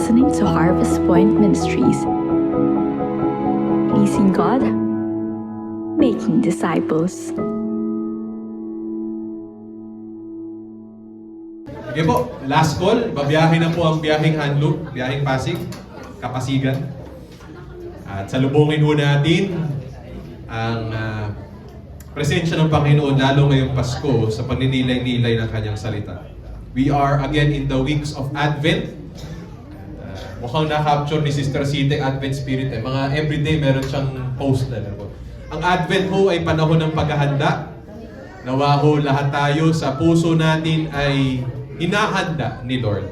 listening to Harvest Point Ministries. Pleasing God, making disciples. Sige po, last call. Babiyahe na po ang biyaheng Hanlu, biyaheng Pasig, Kapasigan. At salubungin ho natin ang presensya ng Panginoon lalo ngayong Pasko sa pagninilay-nilay ng kanyang salita. We are again in the weeks of Advent. Mukhang na-capture ni Sister Cite Advent Spirit. Mga everyday meron siyang post na po. Ang Advent ho ay panahon ng paghahanda. Nawa ho lahat tayo sa puso natin ay hinahanda ni Lord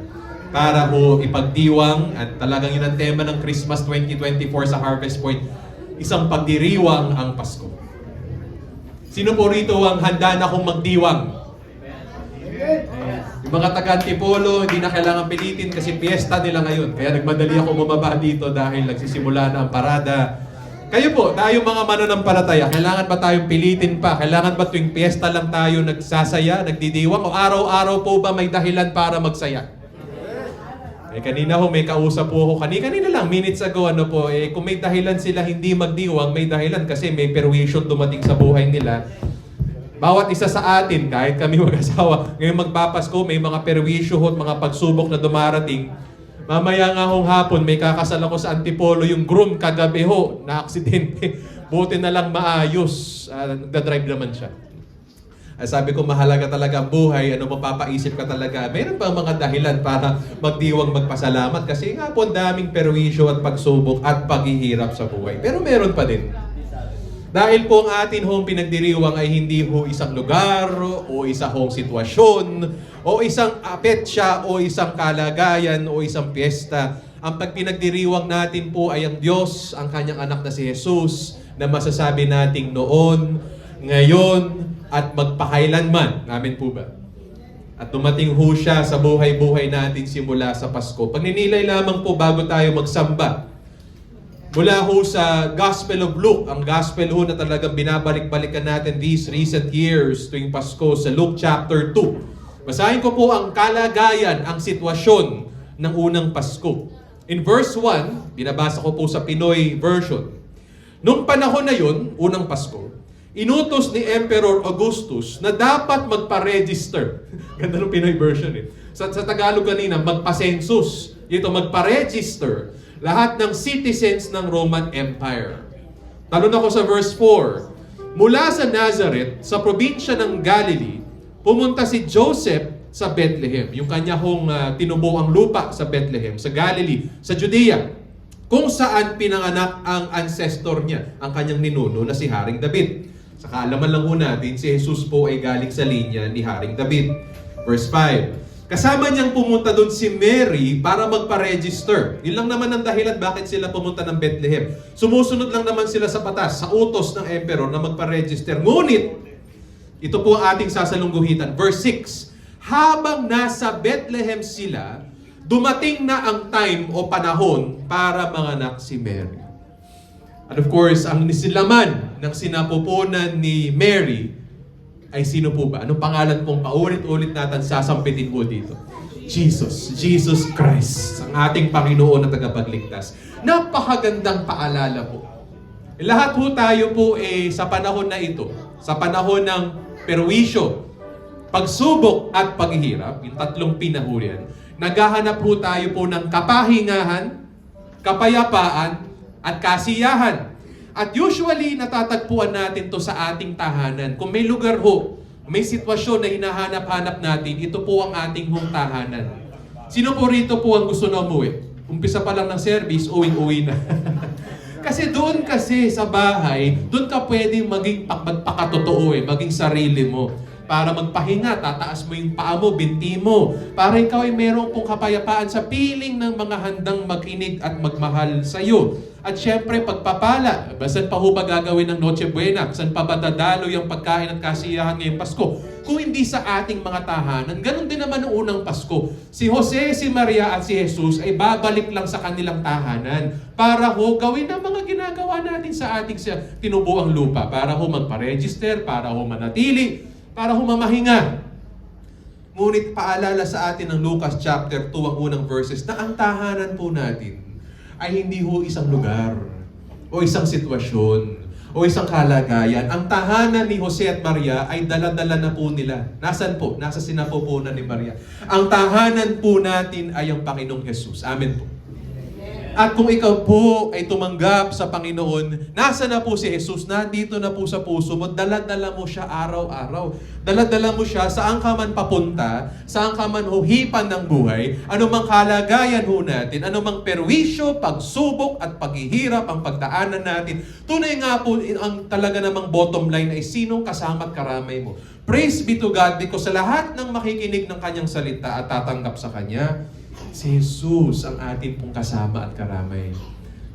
para ho ipagdiwang, at talagang yun ang tema ng Christmas 2024 sa Harvest Point, isang pagdiriwang ang Pasko. Sino po rito ang handa na kung magdiwang? Yung mga taga-Antipolo, hindi na kailangan pilitin kasi piyesta nila ngayon. Kaya nagmadali ako bumaba dito dahil nagsisimula na ang parada. Kayo po, tayo mga mananampalataya, kailangan ba tayong pilitin pa? Kailangan ba tuwing piyesta lang tayo nagsasaya, nagdidiwang? O araw-araw po ba may dahilan para magsaya? Kanina ho, may kausap po ako. Kanina lang, minutes ago, kung may dahilan sila hindi magdiwang, may dahilan kasi may perwisyon dumating sa buhay nila. Bawat isa sa atin, kahit kami mag-asawa, ngayon magpapasko, may mga perwisyo at mga pagsubok na dumarating. Mamaya nga hong hapon, may kakasal ako sa Antipolo, yung groom kagabi ho, na aksidente. Buti na lang maayos. Nagdadrive naman siya. Sabi ko, mahalaga talaga ang buhay. Ano mapapaisip ka talaga? Meron pa mga dahilan para magdiwang magpasalamat. Kasi nga po, daming perwisyo at pagsubok at paghihirap sa buhay. Pero meron pa din. Dahil po ang atin hong pinagdiriwang ay hindi ho isang lugar o isang hong sitwasyon o isang petsa o isang kalagayan o isang piyesta. Ang pagpinagdiriwang natin po ay ang Diyos, ang kanyang anak na si Jesus, na masasabi nating noon, ngayon, at magpakailanman. Amen po ba? At dumating ho siya sa buhay-buhay natin simula sa Pasko. Pagninilay lamang po bago tayo magsamba. Mula ho sa Gospel of Luke, ang Gospel ho na talagang binabalik-balikan natin these recent years tuwing Pasko, sa Luke chapter 2. Basahin ko po ang kalagayan, ang sitwasyon ng unang Pasko. In verse 1, binabasa ko po sa Pinoy version. Nung panahon na yun, unang Pasko, inutos ni Emperor Augustus na dapat magpa-register. Ganda ng Pinoy version eh. Sa Tagalog kanina, magpa-census. Ito, magpa-register lahat ng citizens ng Roman Empire. Talon ako sa verse 4. Mula sa Nazareth, sa probinsya ng Galilee, pumunta si Joseph sa Bethlehem. Yung kanya hong tinubo ang lupa sa Bethlehem, sa Galilee, sa Judea, kung saan pinanganak ang ancestor niya, ang kanyang ninuno na si Haring David. Sa kaalaman lang po natin, si Jesus po ay galing sa linya ni Haring David. Verse 5. Kasama niyang pumunta doon si Mary para magpa-register. Yun lang naman ang dahilan bakit sila pumunta ng Bethlehem. Sumusunod lang naman sila sa batas, sa utos ng emperor na magpa-register. Ngunit, ito po ang ating sasalungguhitan. Verse 6. Habang nasa Bethlehem sila, dumating na ang time o panahon para manganak si Mary. And of course, ang nisilaman ng sinapupunan ni Mary ay sino po ba? Anong pangalan pong paulit-ulit natin sasampitin po dito? Jesus. Jesus Christ. Ang ating Panginoon na tagapagligtas. Napakagandang paalala po. Lahat po tayo po sa panahon na ito, sa panahon ng perwisyo, pagsubok at paghihirap, yung tatlong pinahurian, naghahanap po tayo po ng kapahingahan, kapayapaan, at kasiyahan. At usually, natatagpuan natin to sa ating tahanan. Kung may lugar ho, may sitwasyon na hinahanap-hanap natin, ito po ang ating hong tahanan. Sino po rito po ang gusto na umuwi? Umpisa pa lang ng service, uwing-uwi na. Kasi doon kasi sa bahay, doon ka pwedeng maging magpakatotoo maging sarili mo. Para magpahinga, tataas mo yung paa mo, binti mo. Para ikaw ay meron pong kapayapaan sa piling ng mga handang makinig at magmahal sa iyo. At syempre, pagpapala. Saan pa ho ba gagawin ng Noche Buena? Saan pa ba dadalo yung pagkain at kasiyahan ngayong Pasko? Kung hindi sa ating mga tahanan, ganun din naman noong unang Pasko. Si Jose, si Maria at si Jesus ay babalik lang sa kanilang tahanan para ho gawin ang mga ginagawa natin sa ating tinubuang lupa. Para ho magpa-register, para ho manatili, para humamahinga. Ngunit paalala sa atin ng Lucas chapter 2 ang unang verses na ang tahanan po natin ay hindi ho isang lugar o isang sitwasyon o isang kalagayan. Ang tahanan ni Jose at Maria ay dala-dala na po nila. Nasaan po? Nasa sinapupunan ni Maria. Ang tahanan po natin ay ang Panginoong Jesus. Amen po. At kung ikaw po ay tumanggap sa Panginoon, nasa na po si Jesus, nandito na po sa puso mo, dala-dala mo siya araw-araw. Dala-dala mo siya saan ka man papunta, saan ka man huhipan ng buhay, anumang kalagayan ho natin, anumang perwisyo, pagsubok at paghihirap ang pagdaanan natin. Tunay nga po, ang talaga namang bottom line ay sinong kasama at karamay mo. Praise be to God because sa lahat ng makikinig ng kanyang salita at tatanggap sa kanya, si Jesus ang atin pong kasama at karamay.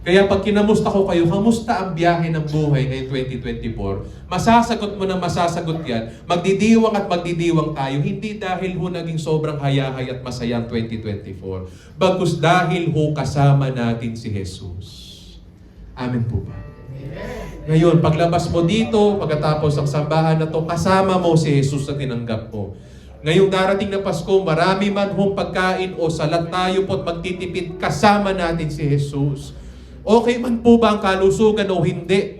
Kaya pag kinamusta ko kayo, kamusta ang biyahe ng buhay ngayong 2024? Masasagot mo na masasagot yan. Magdidiwang at magdidiwang tayo, hindi dahil ho naging sobrang hayahay at masayang 2024. Bagkus dahil ho kasama natin si Jesus. Amen po ba? Ngayon, paglabas mo dito, pagkatapos ang sambahan na to, kasama mo si Jesus na tinanggap mo. Ngayong darating na Pasko, marami man hong pagkain o salat tayo po't magtitipid, kasama natin si Jesus. Okay man po ba ang kalusugan o hindi?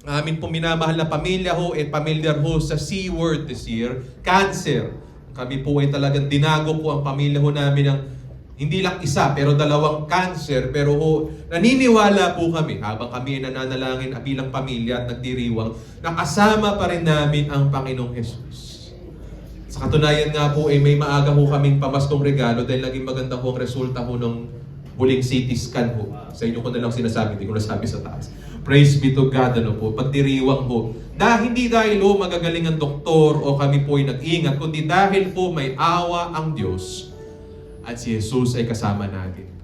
Amin po minamahal na pamilya ho at familiar ho sa C-word this year, cancer. Kami po ay talagang dinago po ang pamilya ho namin ng hindi lang isa pero dalawang cancer. Pero ho, naniniwala po kami habang kami ay nananalangin bilang pamilya at nagdiriwang, nakasama pa rin namin ang Panginoong Jesus. Sa katunayan nga po, may maaga ho kaming pamaskong regalo dahil naging maganda ho ang resulta ho ng huling CT scan ho. Sa inyo ko na lang sinasabi, hindi ko nasabi sa taas. Praise be to God, ano po, pagdiriwang ho. Hindi dahil ho magagaling ang doktor o kami po ay nag-ingat, kundi dahil po may awa ang Diyos at si Jesus ay kasama natin.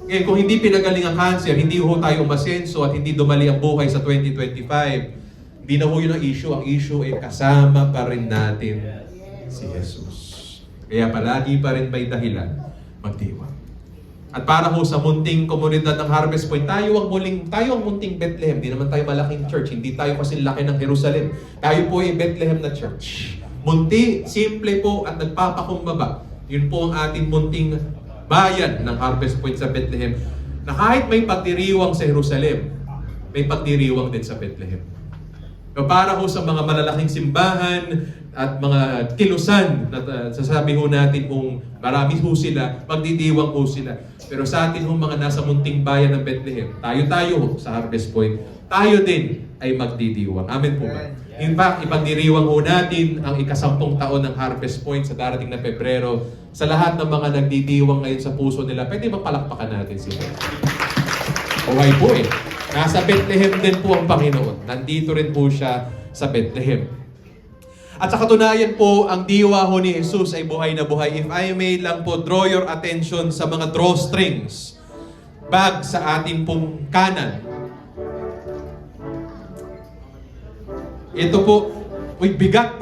Ngayon, kung hindi pinagaling ang cancer, hindi ho tayo umasenso at hindi dumali ang buhay sa 2025, hindi na ho yun ang issue. Ang issue ay kasama pa rin natin si Jesus. Kaya palagi pa rin may dahilan magdiwang. At para ho sa munting komunidad ng Harvest Point, tayo ang munting Bethlehem. Hindi naman tayo malaking church. Hindi tayo kasi laki ng Jerusalem. Tayo po ay Bethlehem na church. Munti, simple po at nagpapakumbaba. Yun po ang ating munting bayan ng Harvest Point sa Bethlehem. Na kahit may pagdiriwang sa Jerusalem, may pagdiriwang din sa Bethlehem. Para ho sa mga malalaking simbahan at mga kilusan, sasabi ho natin kung marami ho sila, magdidiwang ho sila. Pero sa atin ho mga nasa munting bayan ng Bethlehem, tayo ho sa Harvest Point, tayo din ay magdidiwang. Amen po ba? In fact, ipagdiriwang ho natin ang ika-10 taon ng Harvest Point sa darating na Pebrero. Sa lahat ng mga nagdidiwang ngayon sa puso nila, pwede magpalakpakan natin sila. Buhay po eh. Nasa Bethlehem din po ang Panginoon. Nandito rin po siya sa Bethlehem. At sa katunayan po, ang diwa ho ni Jesus ay buhay na buhay. If I may lang po draw your attention sa mga drawstrings. Bag sa ating pong kanan. Ito po, bigat.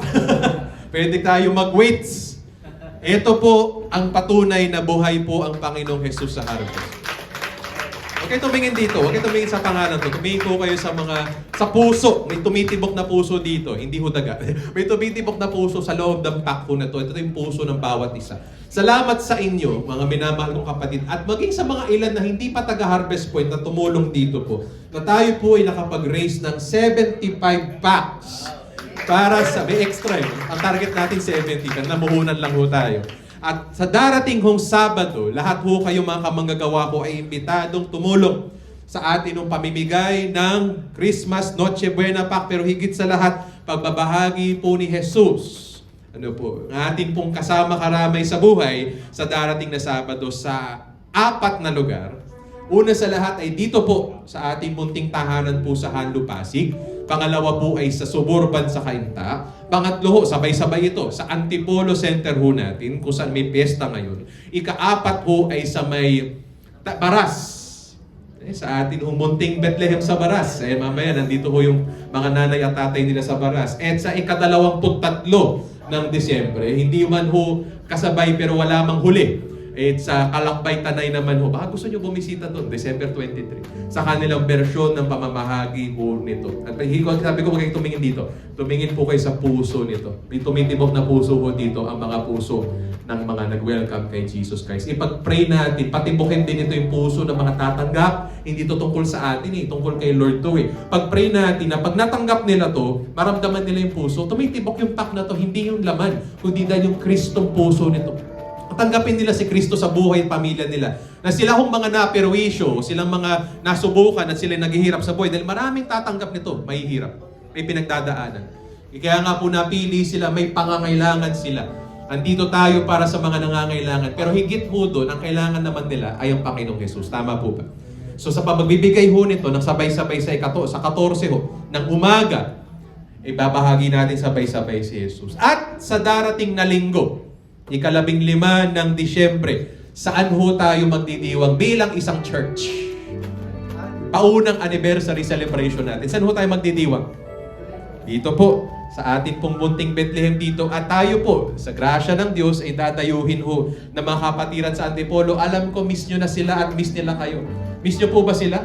Pwede tayo mag-weights. Ito po ang patunay na buhay po ang Panginoong Jesus sa harvest. Huwag kayo tumingin dito. Huwag kayo tumingin sa pangalan to. Tumingin ko kayo sa puso. May tumitibok na puso dito. Hindi ho daga. May tumitibok na puso sa loob ng pack na to. Ito yung puso ng bawat isa. Salamat sa inyo, mga minamahal kong kapatid. At maging sa mga ilan na hindi pa taga-Harvest Point na tumulong dito po. Na tayo po ay nakapag-raise ng 75 packs. Para sa, may extra yun. Ang target natin 70. Kaya namuhunan lang ho tayo. At sa darating hong Sabado, lahat ho kayo mga kamanggagawa ko ay imbitadong tumulong sa atin ng pamimigay ng Christmas Noche Buena Pack. Pero higit sa lahat, pagbabahagi po ni Jesus. Ano po, ang ating pong kasama karamay sa buhay sa darating na Sabado sa 4 na lugar. Una sa lahat ay dito po sa ating munting tahanan po sa Hanlu Pasig. Pangalawa po ay sa Suburban sa Cainta. Pangatlo ho, sabay-sabay ito sa Antipolo Center ho natin kung saan may piyesta ngayon. Ika-4 ho ay sa may Baras. Sa atin ho, munting Bethlehem sa Baras. Mamaya nandito ho yung mga nanay at tatay nila sa Baras. At sa ika-23 ng Disyembre, hindi man ho kasabay pero wala mang huli Sa Kalakbay Tanay naman ho. Baka gusto nyo bumisita doon, December 23. Sa kanilang versyon ng pamamahagi ho nito. At sabi ko, huwag kayong tumingin dito. Tumingin po kayo sa puso nito. May tumitibok na puso ho dito ang mga puso ng mga nag-welcome kay Jesus Christ. Ipag-pray natin, patibukin din ito yung puso ng mga tatanggap. Hindi ito tungkol sa atin tungkol kay Lord to Pag-pray natin na pag natanggap nila to, maramdaman nila yung puso, tumitibok yung pack na to, hindi yung laman, kundi dahil yung Kristong puso nito. Tanggapin nila si Kristo sa buhay at pamilya nila. Na sila hong mga naperwisyo, silang mga nasubukan at sila naghihirap sa buhay. Dahil maraming tatanggap nito, mahihirap. May pinagdadaanan. Kaya nga po napili sila, may pangangailangan sila. Andito tayo para sa mga nangangailangan. Pero higit po doon, ang kailangan naman nila ay ang Panginoong Jesus. Tama po ba? So sa pagbibigay ho nito, ng sabay-sabay sa 14 ho, ng umaga, ibabahagi natin sabay-sabay si Jesus. At sa darating na linggo, 15 ng Disyembre, saan ho tayo magdidiwang bilang isang church? Paunang anniversary celebration natin. Saan ho tayo magdidiwang? Dito po, sa ating pong munting Bethlehem dito. At tayo po, sa grasya ng Diyos, ay dadayuhin ho na mga kapatiran sa Antipolo. Alam ko, miss nyo na sila at miss nila kayo. Miss nyo po ba sila?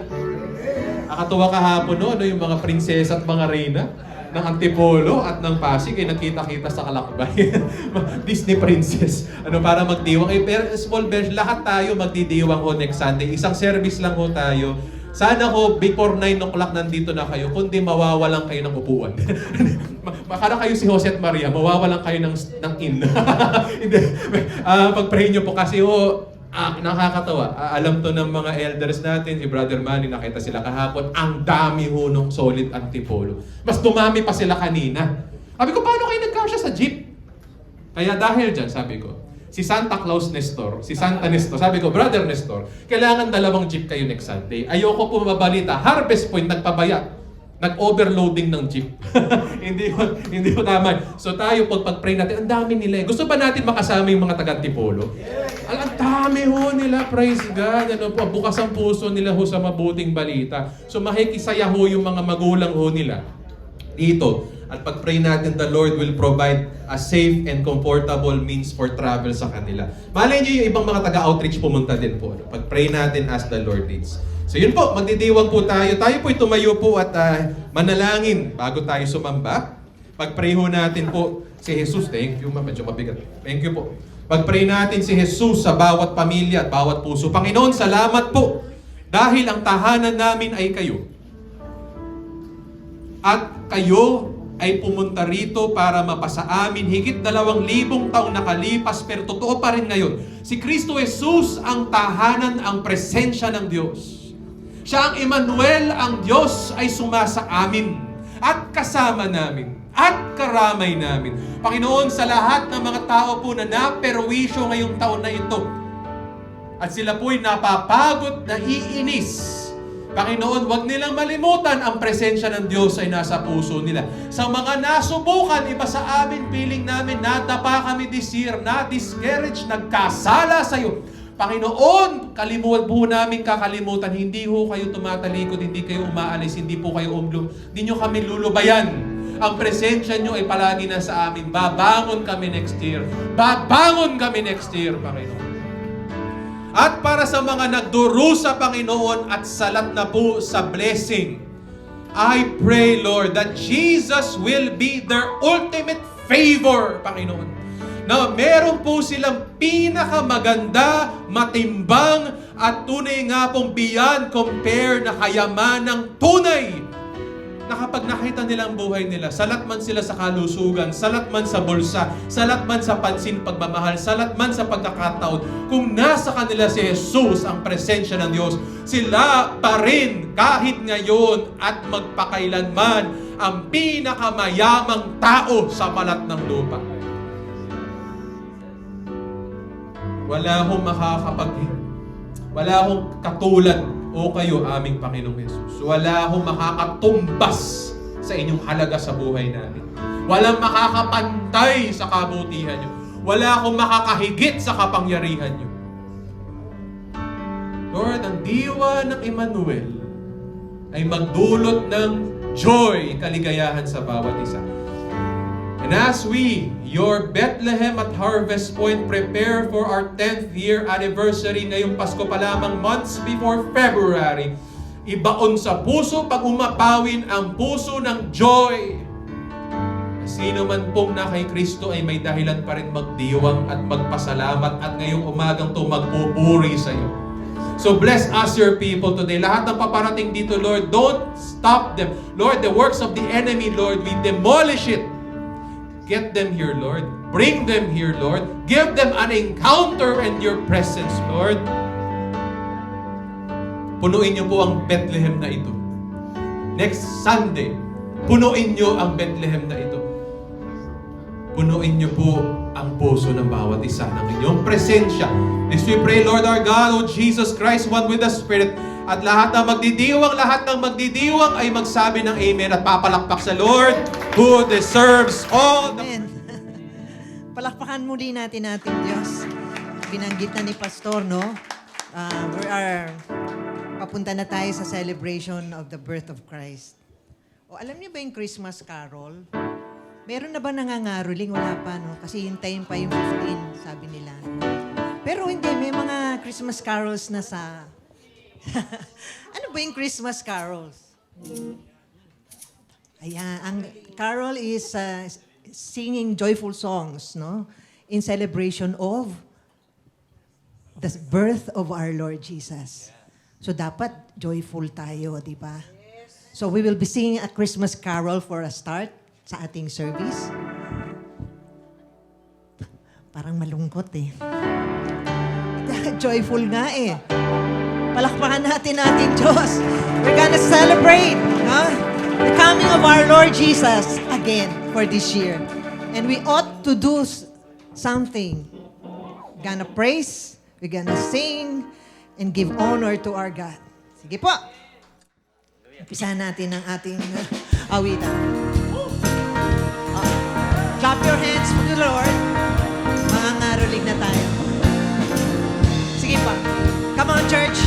Nakatuwa kahapon no, yung mga prinsesa at mga reyna ng Antipolo at ng Pasig ay nagkita-kita sa Kalakbay. Disney princess. Para magdiwang. Small version, lahat tayo magdidiwang ho next Sunday. Isang service lang ho tayo. Sana ho, before 9 o'clock nandito na kayo, kundi mawawalan kayo ng upuan. Makara kayo si Jose at Maria, mawawalan kayo ng in. Pag-pray nyo po kasi ho, nakakatawa. Alam to ng mga elders natin, si Brother Manny, nakita sila kahapon, ang dami ho nung solid Antipolo. Mas dumami pa sila kanina. Sabi ko, paano kayo nagkasya sa jeep? Kaya dahil dyan, sabi ko, si Santa Claus Nestor, si Santa Nestor, sabi ko, Brother Nestor, kailangan 2 jeep kayo next Sunday. Ayoko po mabalita, Harvest Point nagpabaya. Nag-overloading ng jeep. hindi ko tama. So tayo, pag-pray natin, ang dami nila. Gusto ba natin makasama yung mga taga-Antipolo? Ang dami ho nila, praise God. Bukas ang puso nila ho sa mabuting balita. So makikisaya ho yung mga magulang ho nila dito. At pag-pray natin, the Lord will provide a safe and comfortable means for travel sa kanila. Malay nyo yung ibang mga taga-outreach pumunta din po. Pag-pray natin as the Lord leads. So yun po, magdidiwang po tayo. Tayo po'y tumayo po at manalangin bago tayo sumamba. Pag-pray ho natin po si Jesus. Thank you, medyo mabigat. Thank you po. Pag-pray natin si Jesus sa bawat pamilya at bawat puso. Panginoon, salamat po dahil ang tahanan namin ay kayo. At kayo ay pumunta rito para mapasa amin higit 2,000 taong nakalipas, pero totoo pa rin ngayon. Si Kristo Jesus ang tahanan, ang presensya ng Diyos. Siya ang Emmanuel, ang Diyos ay sumasa amin at kasama namin at karamay namin. Panginoon, sa lahat ng mga tao po na naperwisyo ngayong taon na ito at sila po'y napapagod, naiinis, Panginoon, huwag nilang malimutan ang presensya ng Diyos ay nasa puso nila. Sa mga nasubukan, iba sa amin, piling namin, nadapa kami this year, na-discourage, nagkasala sa iyo. Panginoon, kalimutan po namin kakalimutan, hindi ho kayo tumatalikod, hindi kayo umaalis, hindi po kayo hindi nyo kami lulubayan. Ang presensya nyo ay palagi na sa amin. Babangon kami next year. Babangon kami next year, Panginoon. At para sa mga nagdurusa, Panginoon, at salat na po sa blessing, I pray, Lord, that Jesus will be their ultimate favor, Panginoon. Na meron po silang pinakamaganda, matimbang, at tunay nga pong beyond compare na kayamanang tunay. Na kapag nakita nila ang buhay nila, salat man sila sa kalusugan, salat man sa bulsa, salat man sa pansin pagmamahal, salat man sa pagkakataon, kung nasa kanila si Jesus, ang presensya ng Diyos, sila pa rin kahit ngayon at magpakailanman ang pinakamayamang tao sa balat ng lupa. Wala akong katulad o kayo, aming Panginoong Jesus. Wala akong makakatumbas sa inyong halaga sa buhay namin. Walang makakapantay sa kabutihan nyo. Wala akong makakahigit sa kapangyarihan nyo. Lord, ang diwa ng Emmanuel ay magdulot ng joy, kaligayahan sa bawat isa. And as we, your Bethlehem at Harvest Point, prepare for our 10th year anniversary ngayong Pasko pa lamang, months before February, ibaon sa puso pag umapawin ang puso ng joy. Sino man pong na kay Kristo ay may dahilan pa rin magdiwang at magpasalamat at ngayong umagang to magpupuri sa iyo. So bless us, your people, today. Lahat ng paparating dito, Lord, don't stop them. Lord, the works of the enemy, Lord, we demolish it. Get them here, Lord. Bring them here, Lord. Give them an encounter in your presence, Lord. Punuin niyo po ang Bethlehem na ito. Next Sunday, punuin niyo ang Bethlehem na ito. Punuin niyo po ang puso ng bawat isa ng inyong presensya. This we pray, Lord our God, O Jesus Christ, one with the Spirit. At lahat ng magdidiwang ay magsabi ng Amen at papalakpak sa Lord who deserves all the... Amen. Palakpakan muli natin ating Diyos. Binanggit na ni Pastor, no? Papunta na tayo sa celebration of the birth of Christ. O alam niyo ba yung Christmas Carol? Meron na ba nangangaroling? Wala pa, no? Kasi hintayin pa yung 15, sabi nila. Pero hindi, may mga Christmas carols na sa... Ano ba yung Christmas carols? Ayan, ang carol is singing joyful songs, no? In celebration of the birth of our Lord Jesus. So dapat joyful tayo, di ba? So we will be singing a Christmas carol for a start sa ating service. Parang malungkot eh. Joyful nga eh. Palakpakan natin ating Diyos. We're gonna celebrate the coming of our Lord Jesus again for this year. And we ought to do something. We're gonna praise, we're gonna sing, and give honor to our God. Sige po. Umpisahan natin ang ating awitan. Clap your hands for the Lord. Mga ngarolig na tayo. Sige pa. Come on, church.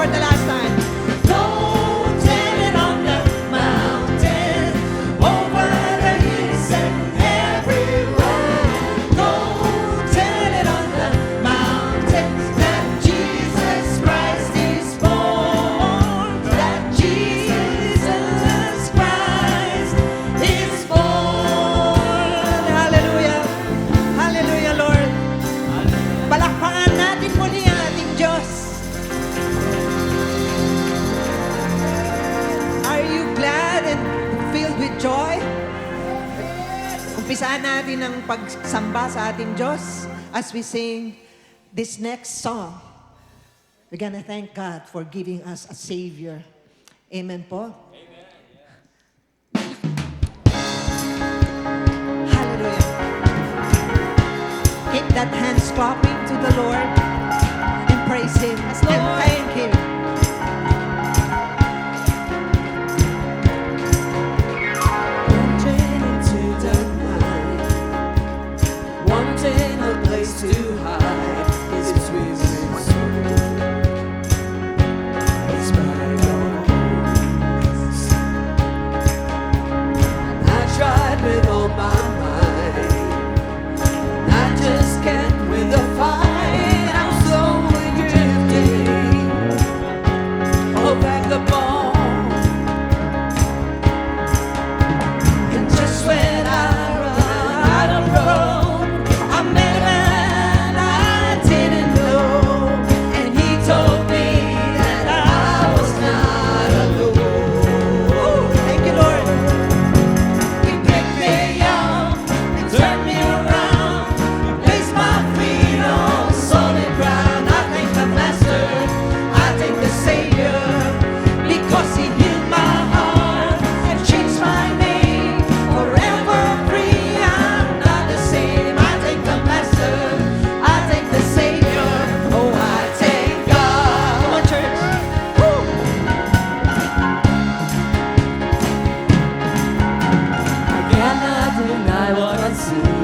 For the last time. Umpisaan natin ang pagsamba sa ating Diyos as we sing this next song. We're gonna thank God for giving us a Savior. Amen po. Hallelujah. Keep that hands clapping to the Lord and praise Him and thank Him. Wanting into the night, wanting a place to hide His sweet soul. It's by your grace. I tried with all my might, I just can't win the fight. I'm slowly drifting, oh vagabond. And just when I run out of road, I met a man I didn't know, and he told me that I was not alone. Thank you, Lord. He picked me up and turned me around, placed my feet on solid ground. I thank the Master, I thank the Savior, because He healed my heart and changed my name. Forever free, I'm not the same. I thank the Master, I thank the Savior. Oh, I thank God. Come on, church. I cannot deny what I see.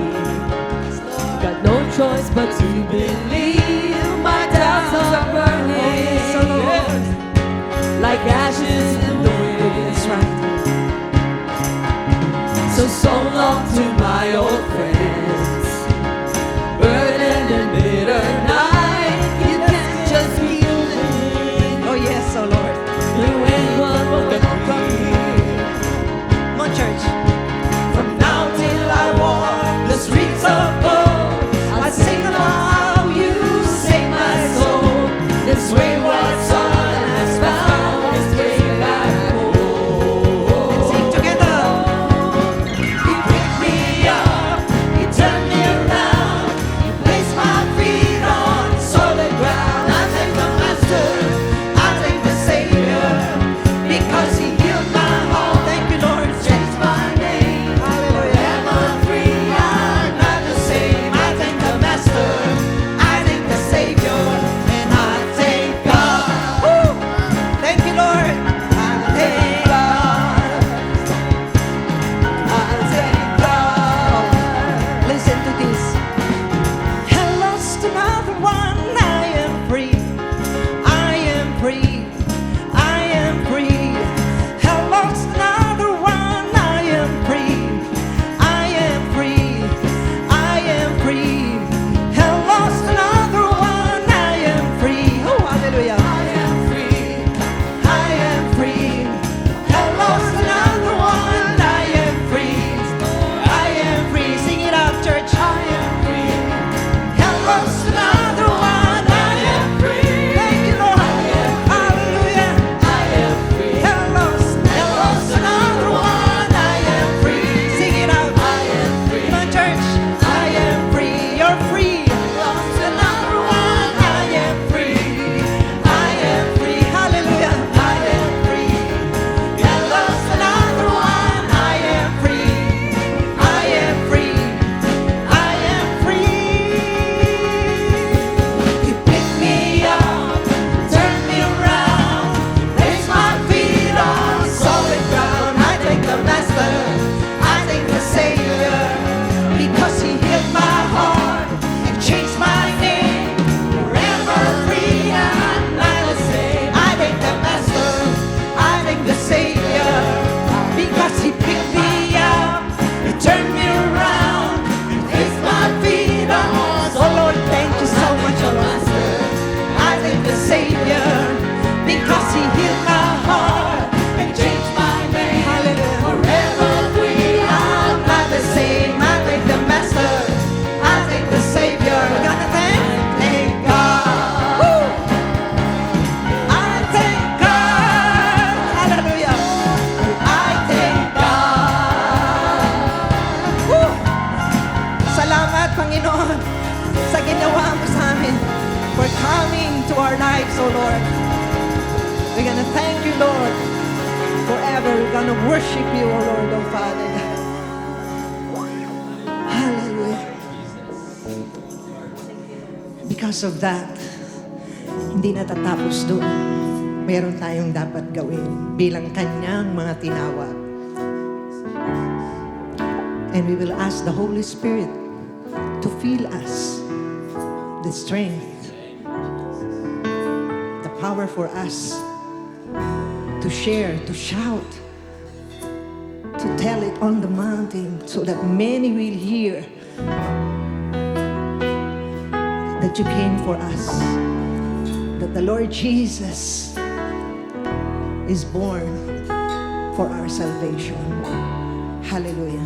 Got no choice but to believe. My doubts are burning like ashes in the wind. That's right. So long to my old friends, burdened and bitter night. You can't just heal me. Oh, yes, oh, Lord. You ain't one more from here. Come on, church. From now till I walk the streets of gold, I sing about how you save my soul. This wayward son has found his way back home. Sing together. He picked me up, he turned me around, he placed my feet on solid ground. I thank the Master, I thank the Savior, because He healed my heart. Thank you, Lord. Changed my name. Hallelujah. Forever free, I'm not the same. I thank the Master, I thank the Savior, and I thank God. Thank you, Lord. I thank God. I thank God. Listen to this. I lost another one. I am free. I am free. I am free. I lost another one. I am free. I am free. I am free. I lost another one. I am free. Oh, hallelujah. I am free. I am free. I lost another one. I am free. I am free. Sing it out, church. I am free. I lost another one. I am free. Thank you, Lord. Hallelujah. I am free. I lost another one. I am free. Sing it out. I am free. Come on, church. I am free. You're free. Lost another one. I am free. I am free. Hallelujah. I am free. I lost another one. I am free. I am free. I am free. You picked me up, turned me around, placed my feet on solid ground. I thank the Master, I thank the Savior, Because He healed my heart and changed my name. forever free. I'm not the same. I thank the Master. I thank the Savior. Because He picked me up. You turned me around, you placed my feet on So Lord, thank you so much, the Lord. Master. I thank the Savior. Because He healed my heart and changed my name. Hallelujah. Forever free. I'm not the same. I thank the Master. I thank the Savior. We're gonna thank God. Woo! I thank God. Hallelujah. I thank God. Woo! our lives, oh Lord. We're gonna thank you, Lord. Forever, we're gonna worship you, oh Lord, oh Father. Hallelujah. Because of that, hindi natatapos doon. Meron tayong dapat gawin bilang kanyang mga tinawag. And we will ask the Holy Spirit to fill us the strength, the power for us to share, to shout, to tell it on the mountain so that many will hear that you came for us, that the Lord Jesus is born for our salvation. Hallelujah.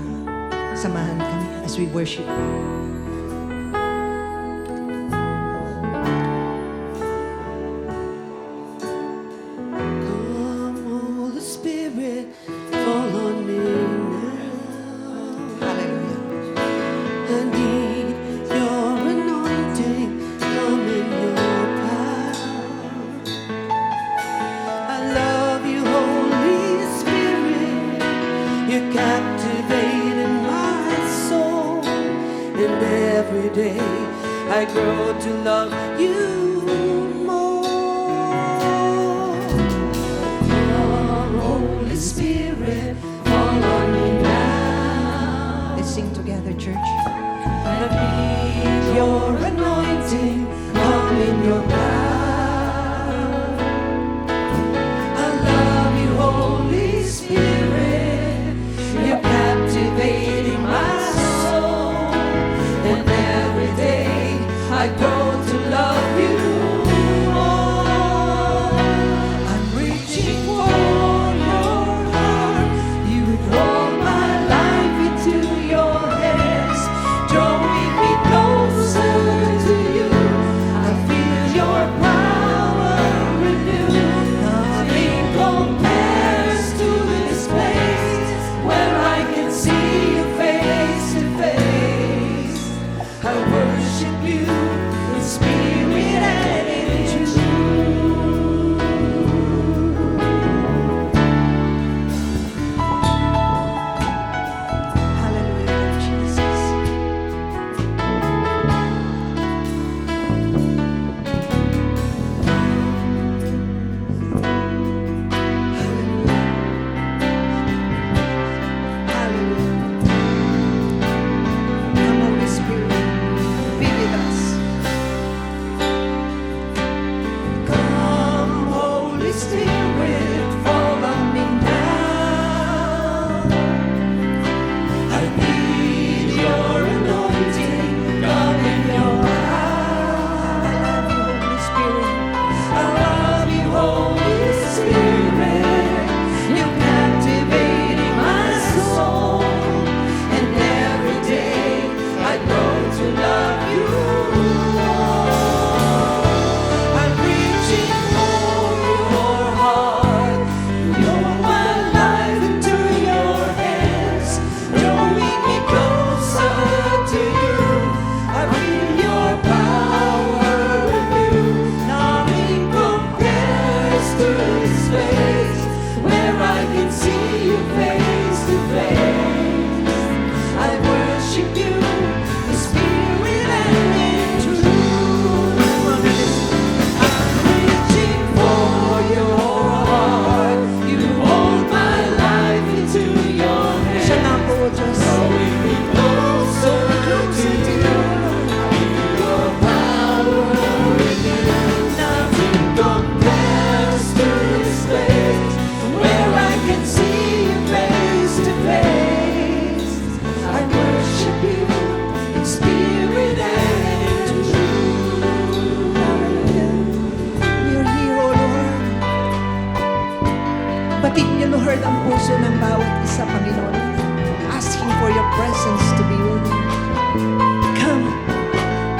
Samahan kami as we worship. Come, Holy Spirit, fall on me now. Hallelujah. I need your anointing, come in your power. I love you, Holy Spirit. You're captivating my soul. And every day I grow to love you more. Come, Holy Spirit, fall on me now. Let's sing together, church. I need your anointing, come in your power. I love you, Holy Spirit. You're captivating my soul. And every day I grow to love you more. I'm reaching for your heart. You hold my life into your hands, drawing me closer to you. I feel your power renew. Nothing compares to this place where I can see you face to face. I worship you in spirit and in truth. Hallelujah, Lord Jesus. Hallelujah. Come, Holy Spirit, be with us. Come, Holy Spirit, fall on me now. I need your anointing, come in your power. Holy Spirit, I love you, Holy Spirit. You're captivating my soul. And every day I grow to love you more. I'm reaching for your heart. You hold my life into your hands, drawing me closer to you. I feel your power renew. Nothing compares to this place where I can see you face to face. I worship you in spirit and in truth. I'm reaching for your heart. You hold my life into your siya hands, na po, Diyos. drawing me closer to you. Your power renew. Nothing compares to this place where I can see you face to face. I worship you in spirit and in truth. We are here, O Lord. Batid niyo, Lord, ang puso ng bawat isa, Panginoon. Asking for your presence to be with you. Come.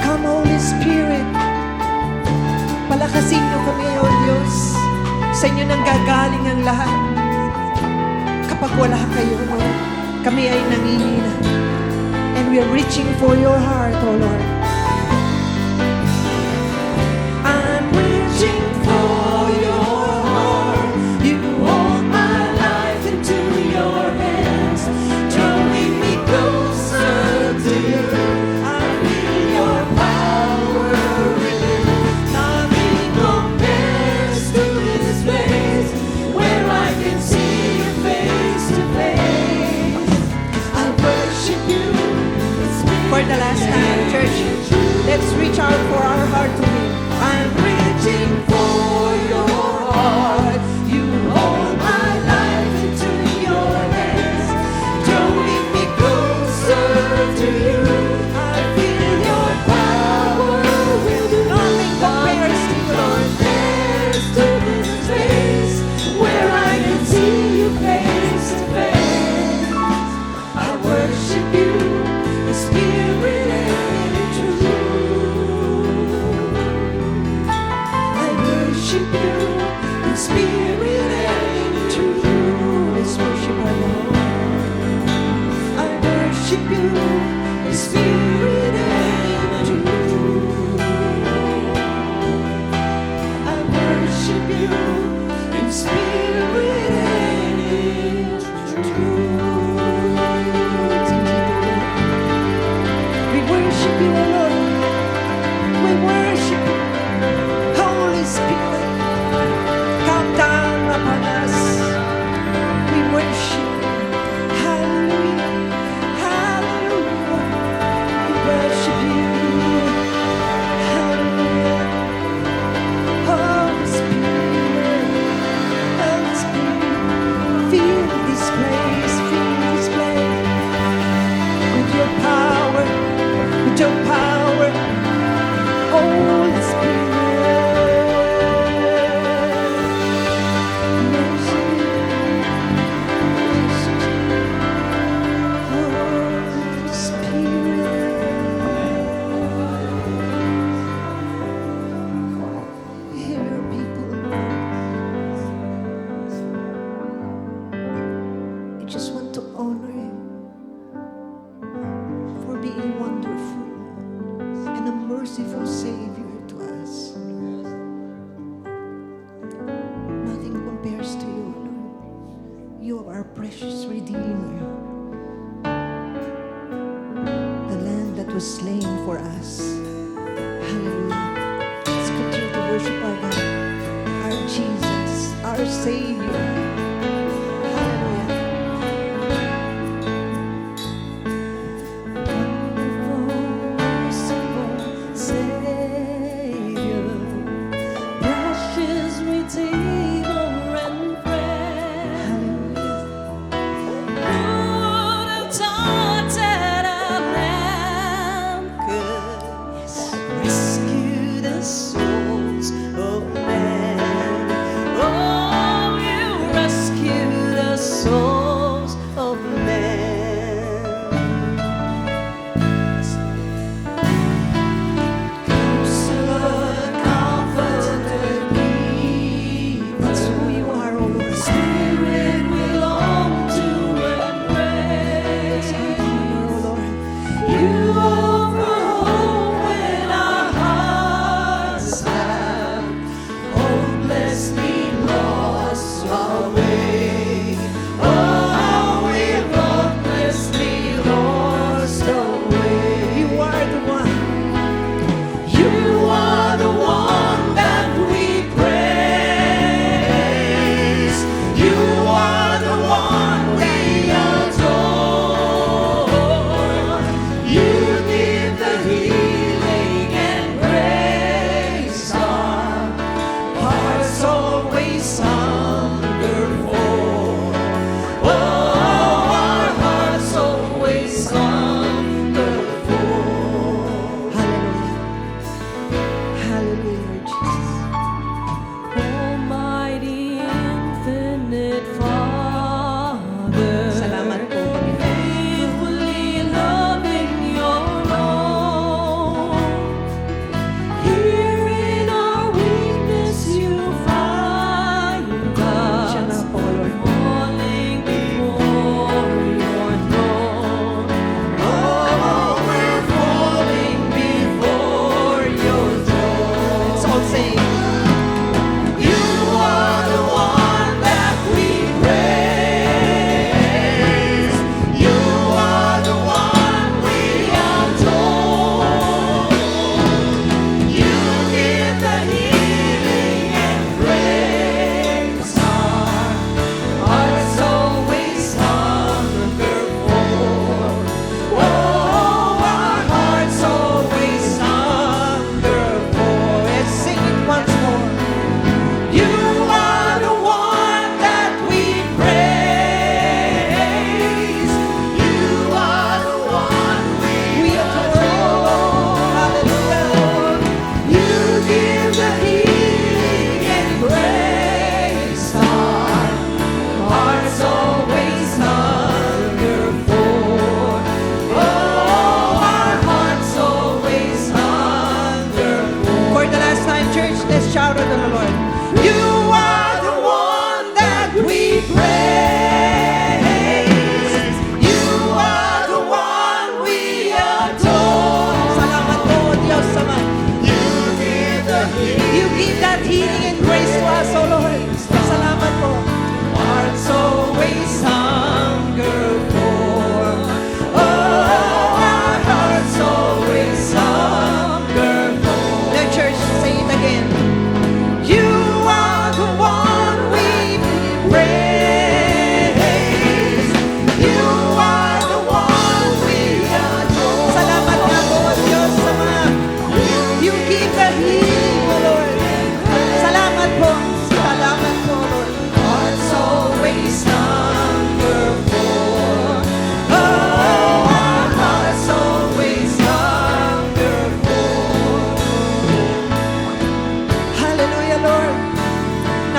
Come, Holy Spirit. Palakasin niyo kami, O Diyos. Sa inyo nang gagaling ang lahat. Kapag wala kayo, Lord, kami ay nangihina. And we are reaching for your heart, O Lord. I'm reaching worship you in spirit and in truth. Let's worship our Lord. I worship you in spirit and in truth. I worship you in spirit and in truth. We worship you, O Lord. We worship you. Holy Spirit, come down upon us. We worship you. Hallelujah. Hallelujah. We worship you. Hallelujah. Holy Spirit, Holy Spirit, fill this place, fill this place with your power, with your power. Holy Spirit, worship you, worship you. Holy Spirit, hear your people. I just want to honor you for being wonderful and a merciful Savior to us. Nothing compares to you, Lord. You are our precious Redeemer, the Lamb that was slain for us. Hallelujah. Let's continue to worship our God, our Jesus, our Savior. Hallelujah. Merciful Savior, precious Redeemer and friend, would have taught that a lamb could rescue the souls of men. Oh, you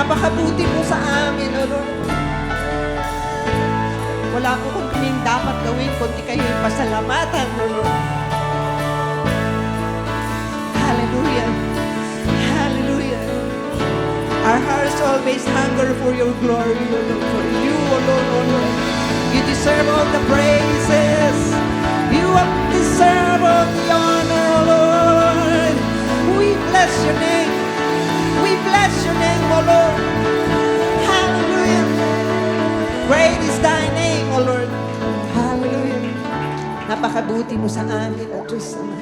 Napakabuti mo sa amin, O Lord. Wala po kaming dapat gawin kundi kayo yung pasalamatan, O Lord. Hallelujah. Hallelujah. Our hearts always hunger for your glory, O Lord. For you, O Lord, O Lord. You deserve all the praises. You deserve all the honor, O Lord. We bless your name. We bless your name, O Lord. Hallelujah. Great is thy name, O Lord. Hallelujah. Napakabuti mo sa amin, O Diyos Ama.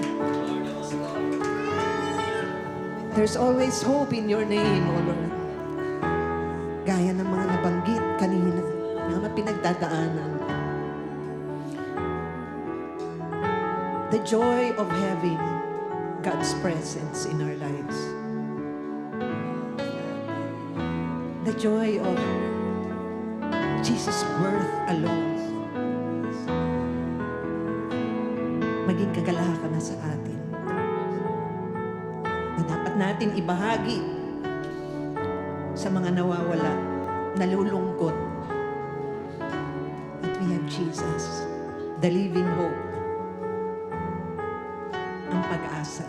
There's always hope in your name, O Lord. Gaya ng mga nabanggit kanina, mga pinagdadaanan. The joy of having God's presence in our lives. The joy of Jesus' birth alone. Maging kagalakan na sa atin. Na dapat natin ibahagi sa mga nawawala, nalulungkot. That we have Jesus, the living hope, ang pag-asa.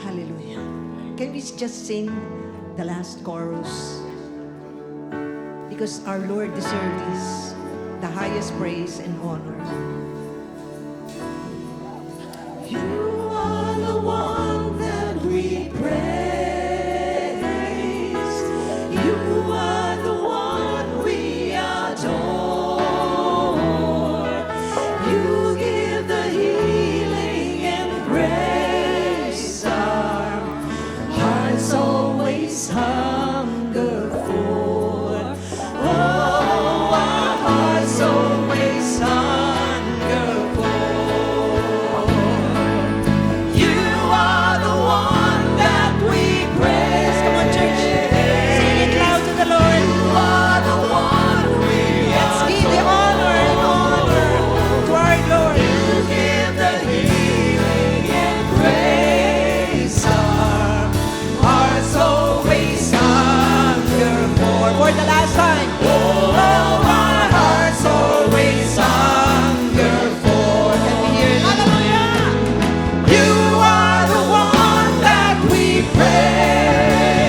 Hallelujah. Can we just sing the last chorus? Because our Lord deserves the highest praise and honor. You are the one that we praise. You are the one we adore. You give the healing and grace. Our hearts always hunger for. Oh, our hearts always hunger for. You are the one that we praise. Come on, church. Sing it loud to the Lord. You are the one we Let's give the honor and honor to our Lord. You give the healing and grace. Our hearts always hunger For the last time. Oh, our hearts always hunger for. Can we hear it? You are the one that we praise.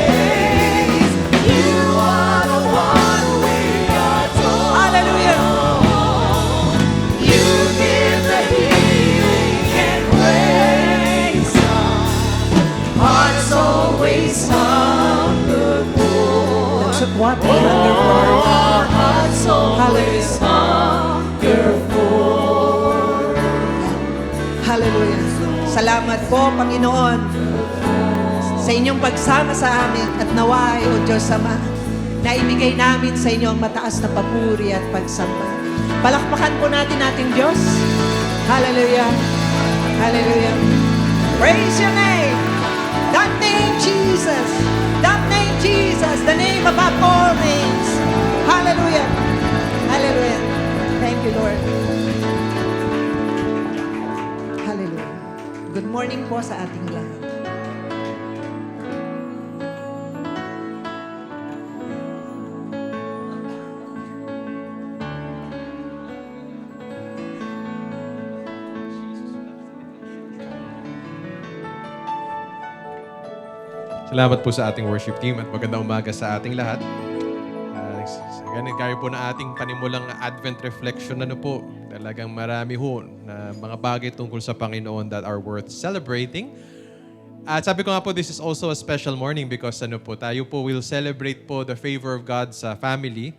You are the one we adore. Hallelujah. You give the healing and grace. Hearts always hunger for. That's what we hunger for. Our hearts always hunger for. Hallelujah. Salamat po, Panginoon, sa inyong pagsama sa amin at naway, O Diyos Ama, na ibigay namin sa inyo ang mataas na papuri at pagsamba. Palakpakan po natin ating Diyos. Hallelujah. Hallelujah. Praise your name. That name, Jesus. That name, Jesus. The name above all names. Hallelujah. Hallelujah. Thank you, Lord. Hallelujah. Good morning po sa ating lahat. Salamat po sa ating worship team at magandang umaga sa ating lahat. Ganun kayo po na ating panimulang Advent reflection. Ano po, talagang marami ho na mga bagay tungkol sa Panginoon that are worth celebrating. At sabi ko nga po, this is also a special morning because ano po, tayo po will celebrate po the favor of God sa family.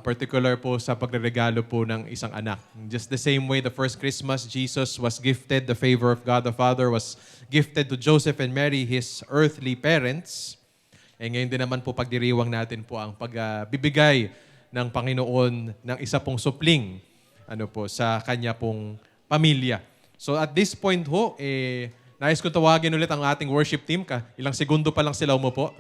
Particular po sa pagreregalo po ng isang anak. Just the same way the first Christmas, Jesus was gifted, the favor of God the Father was gifted to Joseph and Mary, his earthly parents. Ngayon din naman po pagdiriwang natin po ang pagbibigay ng Panginoon ng isa pong supling sa kanya pong pamilya. So at this point ho, nais ko tawagin ulit ang ating worship team. Ilang segundo pa lang sila umupo.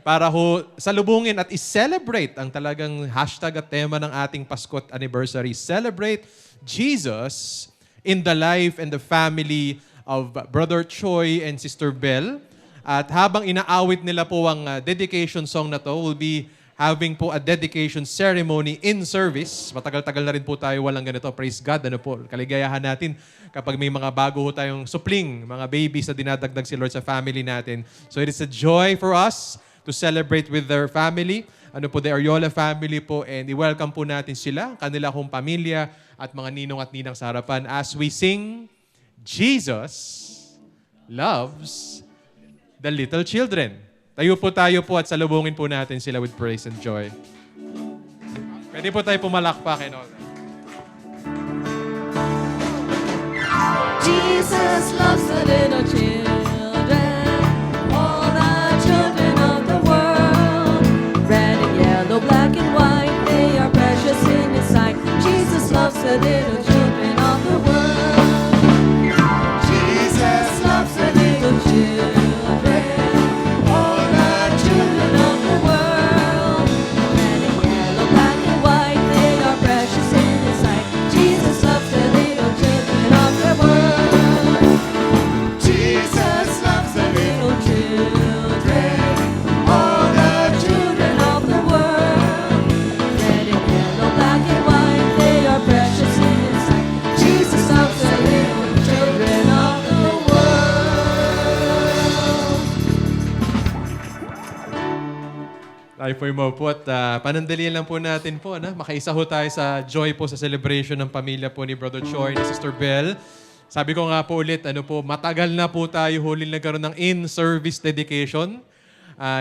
Para ho salubungin at i-celebrate ang talagang hashtag at tema ng ating Pasko at Anniversary. Celebrate Jesus in the life and the family of Brother Choi and Sister Bell. At habang inaawit nila po ang dedication song na to, we'll be having po a dedication ceremony in service. Matagal-tagal na rin po tayo walang ganito. Praise God. Ano po, kaligayahan natin kapag may mga bago tayong supling, mga babies na dinadagdag si Lord sa family natin. So it is a joy for us to celebrate with their family. Ano po, the Ariola family po. And i-welcome po natin sila, kanila kong pamilya at mga ninong at ninang sa harapan as we sing, Jesus loves the little children. Tayo po at salubungin po natin sila with praise and joy. Pwede po tayo pumalakpak and all that. Jesus loves the little children, all the children of the world. Red and yellow, black and white, they are precious in His sight. Jesus loves the little children of the world. Jesus loves the little children. Tayo po mo po at panandalian lang po natin po. Makaisa ho tayo sa joy po sa celebration ng pamilya po ni Brother Choi, ni Sister Belle. Sabi ko nga po ulit, matagal na po tayo huli nagkaroon ng in-service dedication.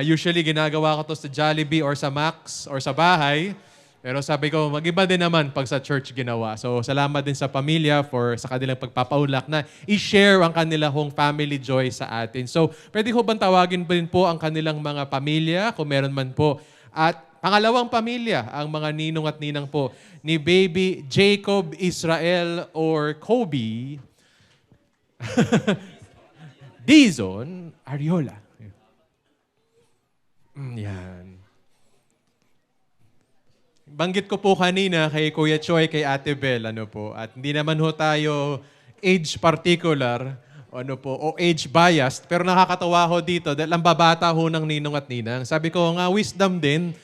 Usually ginagawa ko to sa Jollibee or sa Max or sa bahay. Pero sabi ko, mag-iba din naman pag sa church ginawa. So salamat din sa pamilya sa kanilang pagpapaulak na i-share ang kanila hong family joy sa atin. So pwede ko bang tawagin din po ang kanilang mga pamilya kung meron man po. At pangalawang pamilya, ang mga ninong at ninang po ni Baby Jacob Israel or Kobe Dizon Ariola. Yan. Banggit ko po kanina kay Kuya Choi, kay Ate Belle, at hindi naman ho tayo age particular, o age biased, pero nakakatawa ho dito dahil ang babata ho ng ninong at ninang. Sabi ko nga, wisdom din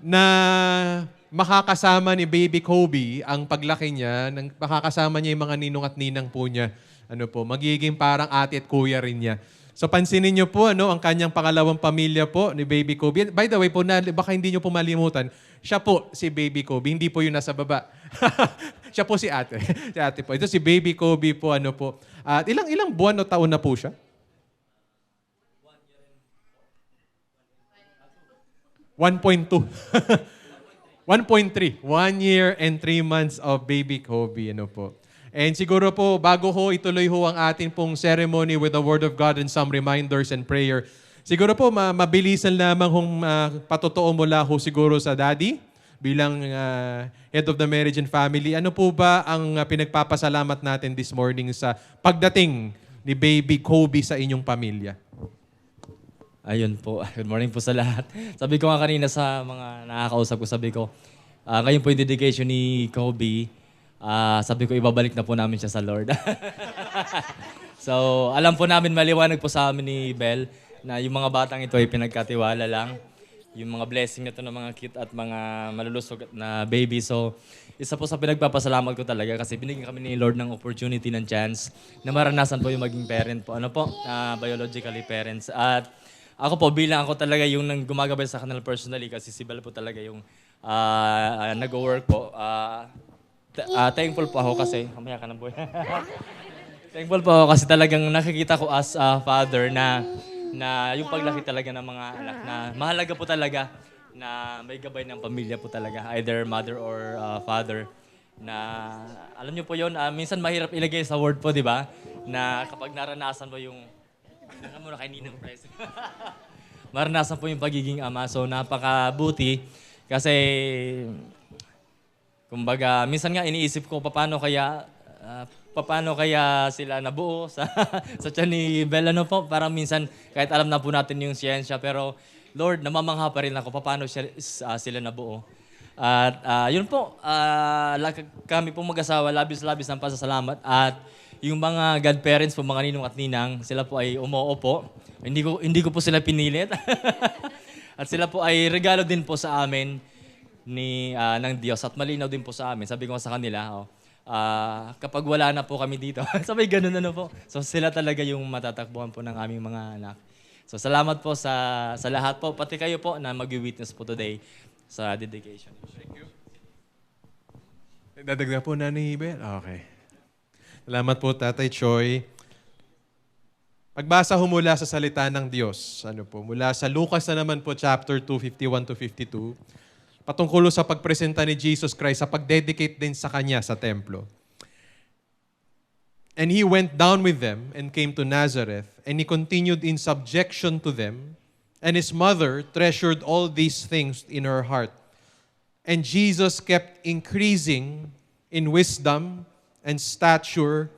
na makakasama ni Baby Kobe ang paglaki niya, makakasama niya yung mga ninong at ninang po niya, magiging parang ate at kuya rin niya. So pansinin niyo po ang kanyang pangalawang pamilya po ni Baby Kobe. By the way po, baka hindi niyo po malimutan, siya po si Baby Kobe, hindi po yung nasa baba. Siya po si ate. Si ate po. Ito si Baby Kobe po, At ilang buwan o taon na po siya? 1.2. 1.3. 1 year and 3 months of Baby Kobe, po. And siguro po, bago ho ituloy ho ang atin pong ceremony with the Word of God and some reminders and prayer, siguro po, mabilisan lamang patotoo mula ho siguro sa daddy bilang head of the marriage and family. Ano po ba ang pinagpapasalamat natin this morning sa pagdating ni Baby Kobe sa inyong pamilya? Ayun po. Good morning po sa lahat. Sabi ko nga kanina sa mga nakakausap ko, sabi ko, ngayon po yung dedication ni Kobe, sabi ko, ibabalik na po namin siya sa Lord. So, alam po namin, maliwanag po sa amin ni Belle na yung mga batang ito ay pinagkatiwala lang. Yung mga blessing na ito ng mga cute at mga malulusog na baby. So, isa po sa pinagpapasalamat ko talaga kasi binigyan kami ni Lord ng opportunity, ng chance na maranasan po yung maging parent po. Biologically parents. At ako po, bilang ako talaga yung gumagabay sa kanila personally kasi si Belle po talaga yung nag-work po. Thankful po ako kasi, mamaya ka na boy. Thankful po ako kasi talagang nakikita ko as a father na yung paglaki talaga ng mga anak na mahalaga po talaga na may gabay ng pamilya po talaga, either mother or father. Na alam niyo po yun, minsan mahirap ilagay sa word po, di ba? Na kapag naranasan mo yung, muna kay Ninang Price. Maranasan po yung pagiging ama, so napakabuti kasi kumbaga, minsan nga iniisip ko paano kaya sila nabuo sa tiyan ni Belle, po. Parang minsan kahit alam na po natin yung siyensya, pero Lord, namamangha pa rin ako paano sila nabuo. At yun po, kami po mag-asawa, labis-labis ng pasasalamat. At Yung mga godparents po, mga ninong at ninang, sila po ay umuopo. Hindi ko po sila pinilit. At sila po ay regalo din po sa amin ng Diyos at malinaw din po sa amin. Sabi ko sa kanila, kapag wala na po kami dito, sabay ganun po. So sila talaga yung matatakbuhan po ng aming mga anak. So salamat po sa lahat po, pati kayo po na mag-witness po today sa dedication. Thank you. Dadagdag po na ni Ben? Okay. Salamat po, Tatay Choi. Pagbasa ho mula sa salita ng Diyos, mula sa Lucas na naman po, chapter 2, 51 to 52, patungkol sa pagpresenta ni Jesus Christ, sa pag-dedicate din sa Kanya sa templo. And He went down with them and came to Nazareth, and He continued in subjection to them, and His mother treasured all these things in her heart. And Jesus kept increasing in wisdom and stature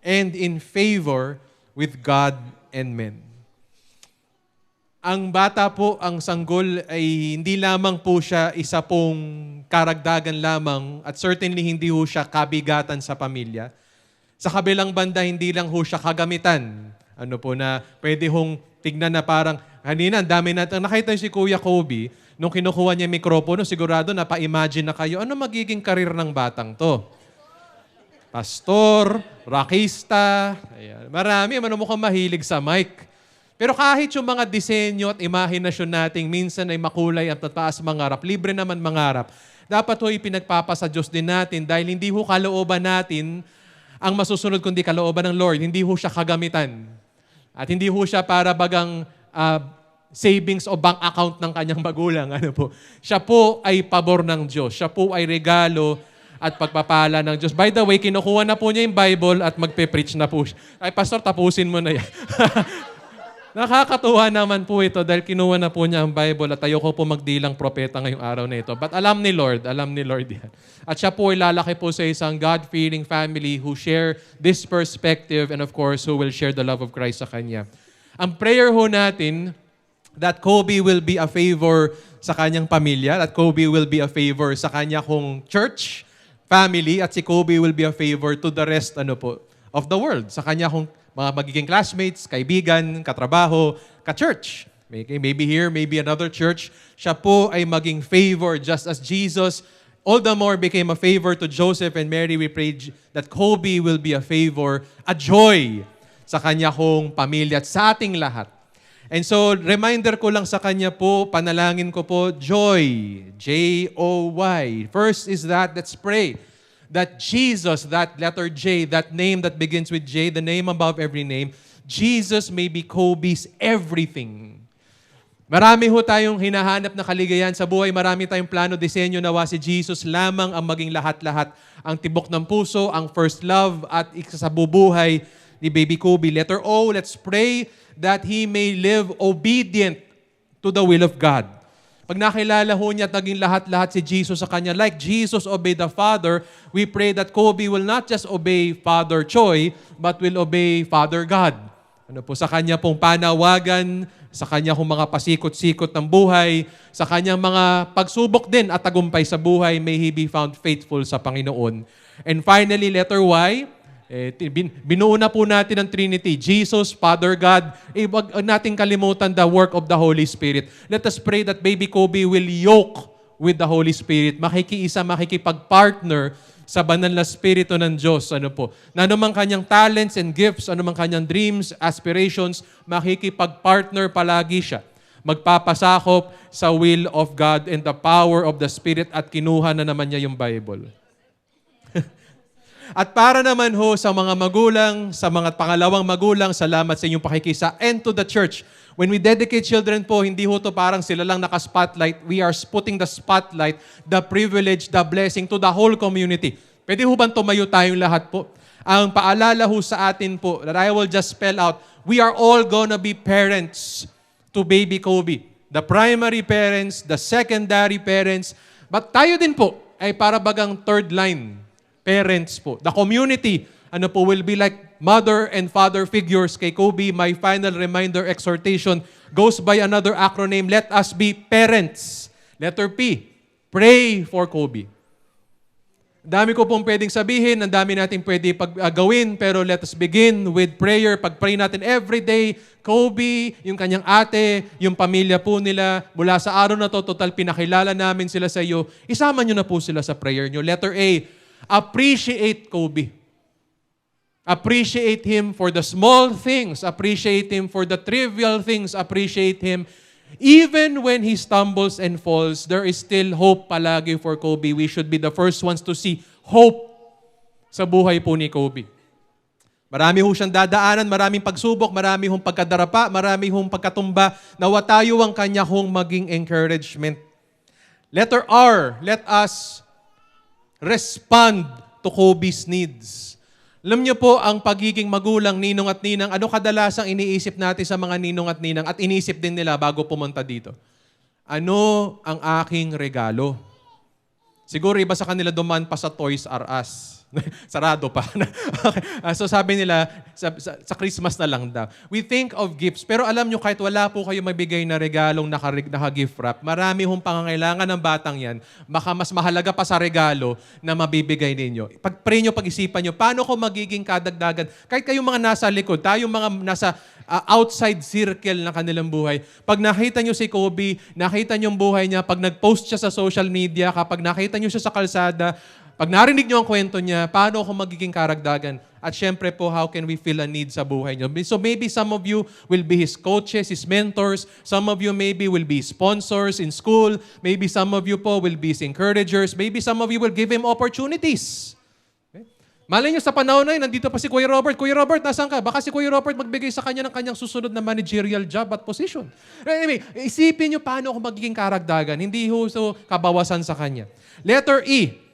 and in favor with God and men. Ang bata po, ang sanggol ay hindi lamang po siya isa pong karagdagan lamang at certainly hindi ho siya kabigatan sa pamilya. Sa kabilang banda, hindi lang ho siya kagamitan. Na pwede hong tignan na parang, kanina, ang dami natin. Nakita niyo si Kuya Kobe, nung kinukuha niya yung mikropono, sigurado napa-imagine na kayo, ano magiging karir ng batang to? Pastor, rockista, ayan. Marami, mukhang mahilig sa mic. Pero kahit yung mga disenyo at imahinasyon nating minsan ay makulay at mataas mangarap, libre naman mangarap, dapat ho ipinagpapasa Diyos din natin dahil hindi ho kalooban natin ang masusunod kundi kalooban ng Lord. Hindi ho siya kagamitan. At hindi ho siya para bagang savings o bank account ng kanyang magulang. Siya po ay pabor ng Diyos. Siya po ay regalo at pagpapala ng Diyos. By the way, kinukuha na po niya yung Bible at magpe-preach na po siya. Ay, Pastor, tapusin mo na yan. Nakakatuwa naman po ito dahil kinuha na po niya ang Bible at ayoko po magdilang propeta ngayong araw na ito. But alam ni Lord yan. At siya po ay lalaki po sa isang God-fearing family who share this perspective and of course, who will share the love of Christ sa kanya. Ang prayer ho natin that Kobe will be a favor sa kanyang pamilya, that Kobe will be a favor sa kanya kong church, family, at si Kobe will be a favor to the rest of the world. Sa kanya kong mga magiging classmates, kaibigan, katrabaho, ka-church. Maybe here, maybe another church. Siya po ay maging favor just as Jesus all the more became a favor to Joseph and Mary. We pray that Kobe will be a favor, a joy sa kanya kong pamilya at sa ating lahat. And so, reminder ko lang sa kanya po, panalangin ko po, joy, J-O-Y. First is that, let's pray, that Jesus, that letter J, that name that begins with J, the name above every name, Jesus may be Kobe's everything. Marami ho tayong hinahanap na kaligayahan sa buhay, marami tayong plano, disenyo, nawa si Jesus lamang ang maging lahat-lahat, ang tibok ng puso, ang first love, at isa sa bubuhay ni Baby Kobe. Letter O, let's pray that he may live obedient to the will of God. Pag nakilala ho niya at naging lahat-lahat si Jesus sa kanya, like Jesus obeyed the Father, we pray that Kobe will not just obey Father Choi, but will obey Father God. Sa kanya pong panawagan, sa kanya pong mga pasikot-sikot ng buhay, sa kanyang mga pagsubok din at tagumpay sa buhay, may he be found faithful sa Panginoon. And finally, letter Y, binuo na po natin ang Trinity, Jesus, Father God. Huwag natin kalimutan the work of the Holy Spirit. Let us pray that Baby Kobe will yoke with the Holy Spirit. Makikiisa, makikipag-partner sa banal na Espiritu ng Diyos. Na anumang kanyang talents and gifts, anumang kanyang dreams, aspirations, makikipag-partner palagi siya. Magpapasakop sa will of God and the power of the Spirit at kinuha na naman niya yung Bible. At para naman ho sa mga magulang, sa mga pangalawang magulang, salamat sa inyong pakikisa. And to the church, when we dedicate children po, hindi ho to parang sila lang naka-spotlight. We are putting the spotlight, the privilege, the blessing to the whole community. Pwede ho bang tumayo tayong lahat po? Ang paalala ho sa atin po, that I will just spell out, we are all gonna be parents to Baby Kobe. The primary parents, the secondary parents, but tayo din po ay para bagang third line parents po. The community, will be like mother and father figures kay Kobe. My final reminder exhortation goes by another acronym. Let us be parents. Letter P, pray for Kobe. Dami ko pong pwedeng sabihin, ang dami nating pwede gawin, pero let us begin with prayer. Pag-pray natin every day, Kobe, yung kanyang ate, yung pamilya po nila, mula sa araw na to, total pinakilala namin sila sa iyo, isama nyo na po sila sa prayer nyo. Letter A, appreciate Kobe. Appreciate him for the small things. Appreciate him for the trivial things. Appreciate him even when he stumbles and falls, there is still hope palagi for Kobe. We should be the first ones to see hope sa buhay po ni Kobe. Marami ho siyang dadaanan, maraming pagsubok, marami hong pagkadarapa, marami hong pagkatumba. Nawa tayo ang kanya hong maging encouragement. Letter R, let us respond to Kobe's needs. Alam niyo po, ang pagiging magulang, ninong at ninang, ano kadalasang iniisip natin sa mga ninong at ninang at inisip din nila bago pumunta dito? Ano ang aking regalo? Siguro iba sa kanila duman pa sa Toys R Us. Sarado pa. Okay. So sabi nila, sa Christmas na lang daw. We think of gifts. Pero alam nyo, kahit wala po kayo mabigay na regalong naka-gift wrap, marami hong pangangailangan ng batang yan. Baka mas mahalaga pa sa regalo na mabibigay ninyo. Pag-pray nyo, pag-isipan nyo, paano ko magiging kadagdagan? Kahit kayong mga nasa likod, tayong mga nasa outside circle na kanilang buhay. Pag nakita nyo si Kobe, nakita nyo yung buhay niya, pag nag-post siya sa social media, kapag nakita nyo siya sa kalsada, pag narinig nyo ang kwento niya, paano ako magiging karagdagan? At syempre po, how can we fill a need sa buhay nyo? So maybe some of you will be his coaches, his mentors. Some of you maybe will be sponsors in school. Maybe some of you po will be his encouragers. Maybe some of you will give him opportunities. Okay? Malay nyo sa panahon na yun, nandito pa si Kuya Robert. Kuya Robert, nasaan ka? Baka si Kuya Robert magbigay sa kanya ng kanyang susunod na managerial job at position. Anyway, isipin nyo paano ako magiging karagdagan. Hindi ho so kabawasan sa kanya. Letter E.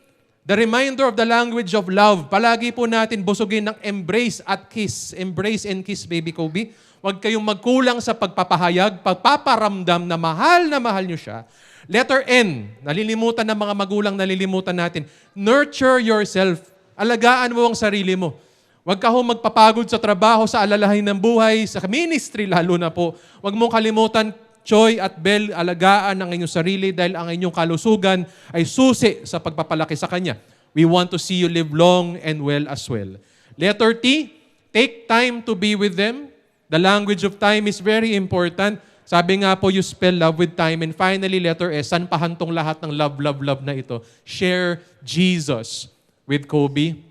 The reminder of the language of love. Palagi po natin busugin ng embrace at kiss. Embrace and kiss, baby Kobe. Huwag kayong magkulang sa pagpapahayag, pagpaparamdam na mahal nyo siya. Letter N. Nalilimutan ng mga magulang, nalilimutan natin. Nurture yourself. Alagaan mo ang sarili mo. Huwag ka ho magpapagod sa trabaho, sa alalahanin ng buhay, sa ministry lalo na po. Huwag mong kalimutan, Choy at Bel, alagaan ang inyong sarili dahil ang inyong kalusugan ay susi sa pagpapalaki sa Kanya. We want to see you live long and well as well. Letter T, take time to be with them. The language of time is very important. Sabi nga po, you spell love with time. And finally, letter S, saan pahantong lahat ng love, love, love na ito? Share Jesus with Kobe.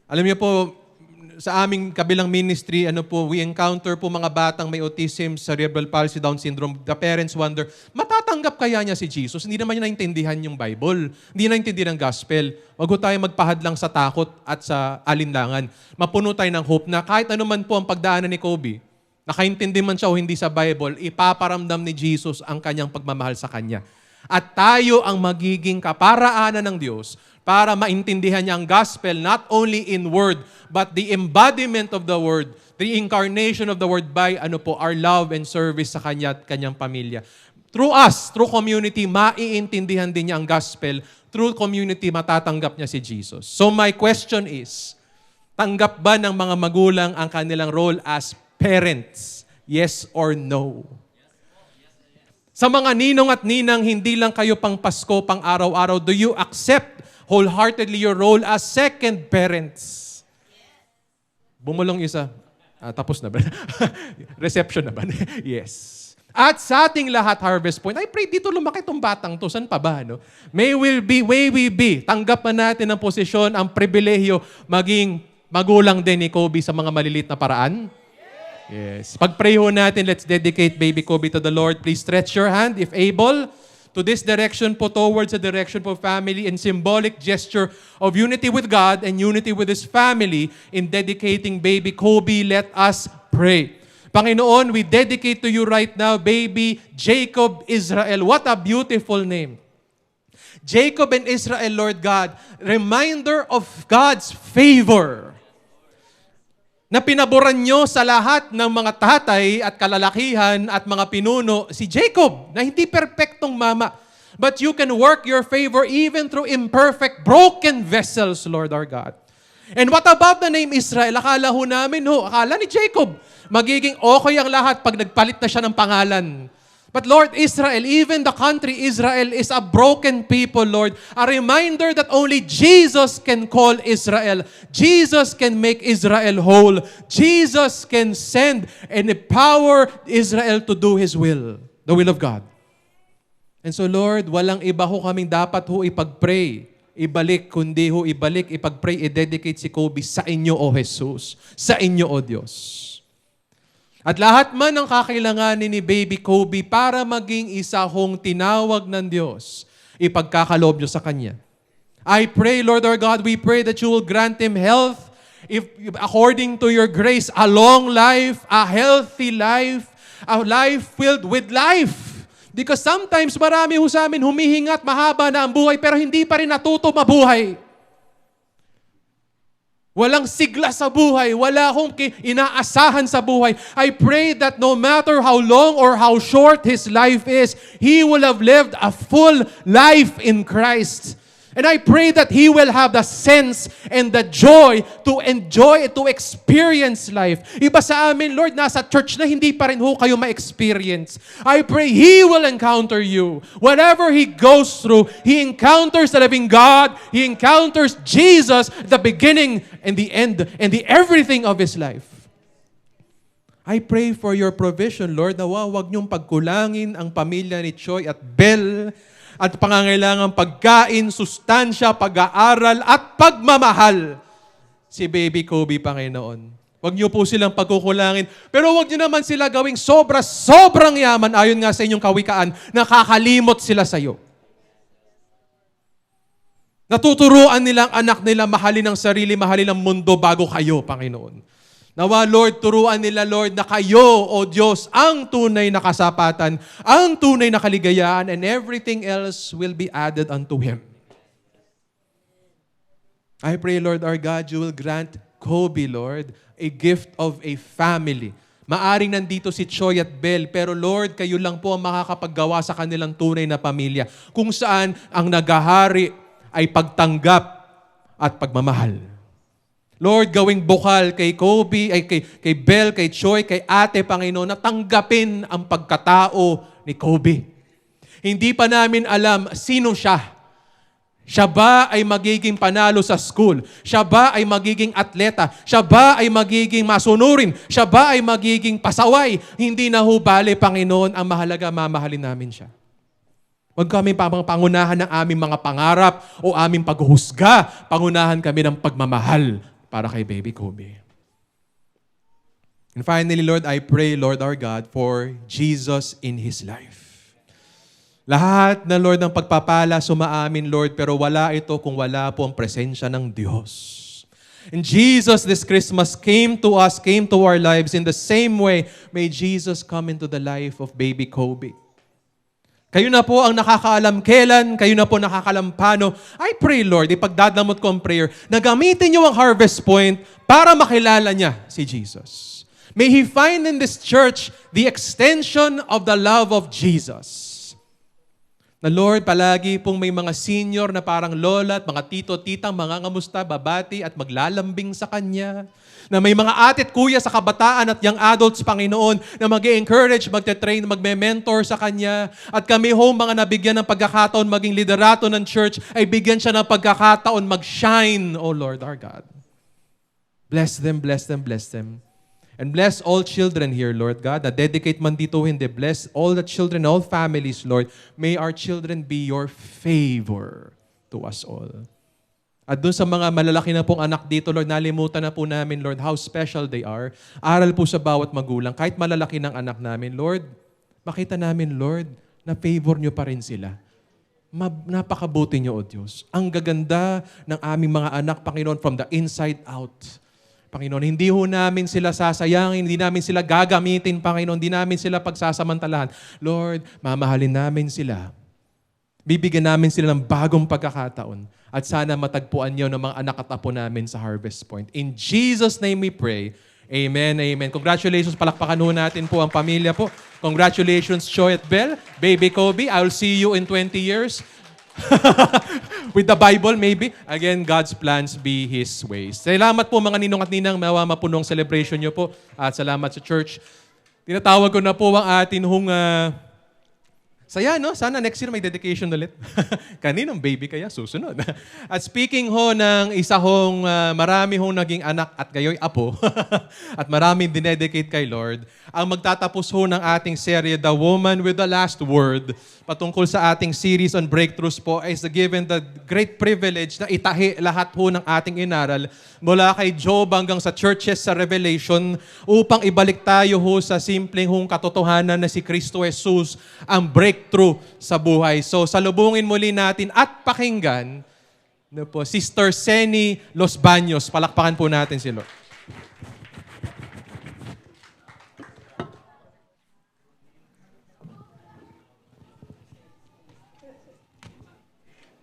Alam niyo po, sa aming kabilang ministry, we encounter po mga batang may autism, cerebral palsy, Down syndrome. The parents wonder, matatanggap kaya niya si Jesus? Hindi naman niya naintindihan yung Bible. Hindi naintindihan ang gospel. Huwag po tayo magpahad lang sa takot at sa alinlangan. Mapuno tayo ng hope na kahit ano man po ang pagdaanan ni Kobe, nakaintindi man siya o hindi sa Bible, ipaparamdam ni Jesus ang kanyang pagmamahal sa kanya. At tayo ang magiging kaparaanan ng Diyos para maintindihan niya ang gospel not only in word, but the embodiment of the word, the incarnation of the word by our love and service sa Kanya at Kanyang pamilya. Through us, through community, maiintindihan din niya ang gospel. Through community, matatanggap niya si Jesus. So my question is, tanggap ba ng mga magulang ang kanilang role as parents? Yes or no? Sa mga ninong at ninang, hindi lang kayo pang Pasko, pang araw-araw, do you accept wholeheartedly your role as second parents? Bumulong isa. Tapos na ba? Reception na ba? Yes. At sa ating lahat, Harvest Point, I pray dito lumaki itong batang to. Saan pa ba? No? May we be. Tanggap na natin ang posisyon, ang pribilehyo, maging magulang din ni Kobe sa mga malilit na paraan. Yes. Pag-pray ho natin, let's dedicate baby Kobe to the Lord. Please stretch your hand, if able, to this direction po, towards the direction po family, in symbolic gesture of unity with God and unity with His family in dedicating baby Kobe. Let us pray. Panginoon, we dedicate to you right now, baby Jacob Israel. What a beautiful name. Jacob and Israel, Lord God, reminder of God's favor na pinaboran nyo sa lahat ng mga tatay at kalalakihan at mga pinuno si Jacob, na hindi perpektong mama. But you can work your favor even through imperfect, broken vessels, Lord our God. And what about the name Israel? Akala ho namin, akala ni Jacob, magiging okay ang lahat pag nagpalit na siya ng pangalan. But Lord, Israel, even the country Israel is a broken people, Lord. A reminder that only Jesus can call Israel. Jesus can make Israel whole. Jesus can send and empower Israel to do His will, the will of God. And so Lord, walang iba ho kaming dapat ho ipag-pray, ibalik, kundi ho ibalik, ipag-pray, i-dedicate si Kobe sa inyo, O Jesus. Sa inyo, O Diyos. At lahat man ng kakailanganin ni Baby Kobe para maging isa hong tinawag ng Diyos, ipagkakaloob nyo sa Kanya. I pray, Lord our God, we pray that you will grant him health, if according to your grace, a long life, a healthy life, a life filled with life. Because sometimes marami ho sa amin humihingat, mahaba na ang buhay, pero hindi pa rin natuto mabuhay. Walang sigla sa buhay. Wala akong inaasahan sa buhay. I pray that no matter how long or how short his life is, he will have lived a full life in Christ. And I pray that he will have the sense and the joy to enjoy, to experience life. Iba sa amin, Lord, nasa church na hindi pa rin ho kayo ma-experience. I pray he will encounter you. Whatever he goes through, he encounters the living God. He encounters Jesus, the beginning and the end and the everything of his life. I pray for your provision, Lord, na wag niyong pagkulangin ang pamilya ni Choi at Bel at pangangailangan pagkain, sustansya, pag-aaral, at pagmamahal si Baby Kobe, Panginoon. Huwag niyo po silang pagkukulangin. Pero huwag niyo naman sila gawing sobrang yaman ayon nga sa inyong kawikaan, nakakalimot sila sa iyo. Natuturuan nilang anak nila mahalin ang sarili, mahalin ang mundo bago kayo, Panginoon. Nawa, Lord, turuan nila, Lord, na kayo, O Diyos, ang tunay na kasapatan, ang tunay na kaligayahan, and everything else will be added unto Him. I pray, Lord our God, you will grant Kobe, Lord, a gift of a family. Maaring nandito si Choi at Bel, pero Lord, kayo lang po ang makakapaggawa sa kanilang tunay na pamilya, kung saan ang nagahari ay pagtanggap at pagmamahal. Lord, gawing bukal kay Kobe, ay kay Bel, kay Choi, kay ate, Panginoon, na tanggapin ang pagkatao ni Kobe. Hindi pa namin alam sino siya. Siya ba ay magiging panalo sa school? Siya ba ay magiging atleta? Siya ba ay magiging masunurin? Siya ba ay magiging pasaway? Hindi na ho bale, Panginoon, ang mahalaga, mamahalin namin siya. Huwag kami pangunahan ng aming mga pangarap o aming paghuhusga. Pangunahan kami ng pagmamahal para kay Baby Kobe. And finally, Lord, I pray, Lord our God, for Jesus in His life. Lahat na, Lord, ng pagpapala sumaamin, Lord, pero wala ito kung wala po ang presensya ng Diyos. And Jesus this Christmas came to us, came to our lives in the same way. May Jesus come into the life of Baby Kobe. Kayo na po ang nakakaalam kailan, kayo na po nakakaalam paano. I pray, Lord, ipagdadamot ko ang prayer, na gamitin niyo ang Harvest Point para makilala niya si Jesus. May He find in this church the extension of the love of Jesus. Na Lord, palagi pong may mga senior na parang lola at mga tito, titang, mga ngamusta, babati at maglalambing sa Kanya. Na may mga ate at kuya sa kabataan at young adults, Panginoon, na mag-encourage, magte-train, magme-mentor sa Kanya. At kami mga nabigyan ng pagkakataon maging liderato ng church, ay bigyan siya ng pagkakataon mag-shine, O Lord our God. Bless them, bless them, bless them. And bless all children here, Lord God, na dedicate man dito hindi. Bless all the children, all families, Lord. May our children be your favor to us all. At doon sa mga malalaki na pong anak dito, Lord, nalimutan na po namin, Lord, how special they are. Aral po sa bawat magulang, kahit malalaki ng anak namin, Lord, makita namin, Lord, na favor nyo pa rin sila. Napakabuti nyo, O Diyos. Ang gaganda ng aming mga anak, Panginoon, from the inside out. Panginoon, hindi ho namin sila sasayangin, hindi namin sila gagamitin, Panginoon, hindi namin sila pagsasamantalahan. Lord, mamahalin namin sila. Bibigyan namin sila ng bagong pagkakataon. At sana matagpuan niyo ng mga anak at apo namin sa Harvest Point. In Jesus' name we pray. Amen, amen. Congratulations, palakpakan ho natin po ang pamilya po. Congratulations, Choi at Bel, Baby Kobe. I will see you in 20 years. With the Bible, maybe. Again, God's plans be His ways. Salamat po mga ninong at ninang, mawa mapunong celebration niyo po. At salamat sa church. Tinatawag ko na po ang atin Saya, no? Sana next year may dedication ulit. Kaninong baby kaya susunod? At speaking ho ng isa hong marami hong naging anak at gayoy apo at maraming dinedicate kay Lord, ang magtatapos ho ng ating serye, The Woman with the Last Word, patungkol sa ating series on breakthroughs po, is given the great privilege na itahi lahat ho ng ating inaral mula kay Job hanggang sa churches sa Revelation upang ibalik tayo ho sa simpleng hong katotohanan na si Kristo Jesus ang breakthrough sa buhay. So salubungin muli natin at pakinggan po, Sister Seni Los Baños. Palakpakan po natin si Lord.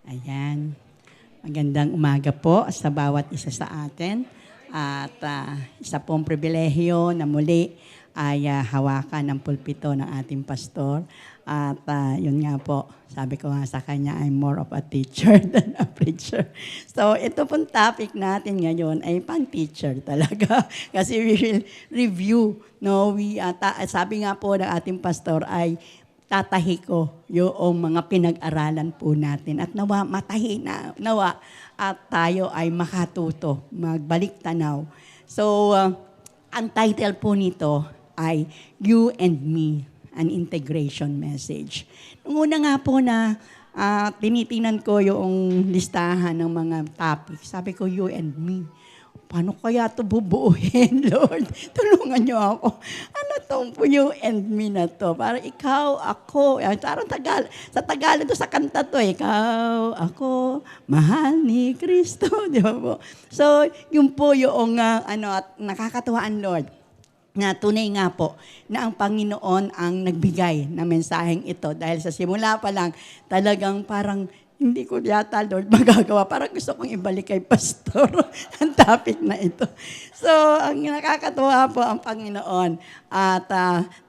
Ayan. Magandang umaga po sa bawat isa sa atin. At isa pong pribilehyo na muli ay hawakan ng pulpito ng ating pastor. At yun nga po, sabi ko nga sa kanya, I'm more of a teacher than a preacher. So ito pong topic natin ngayon ay pang-teacher talaga. Kasi we will review. No? Sabi nga po ng ating pastor ay tatahi ko yung mga pinag-aralan po natin. At nawa at tayo ay makatuto, magbalik tanaw. So, ang title po nito ay You and Me, an Integration Message. Nung una nga po na tinitingnan ko yung listahan ng mga topic, sabi ko, You and Me. Paano kaya ito bubuuhin, Lord? Tulungan niyo ako. Ano tong you and me na to? Para ikaw, ako. Parang sa Tagalog to, sa kanta to. Ikaw, ako, mahal ni Kristo. Di ba po? So, yun po yung at nakakatuwaan, Lord, na tunay nga po na ang Panginoon ang nagbigay na mensaheng ito. Dahil sa simula pa lang, talagang parang hindi ko yata, Lord, magagawa. Parang gusto kong ibalik kay Pastor ang topic na ito. So, ang nakakatuwa po ang Panginoon. At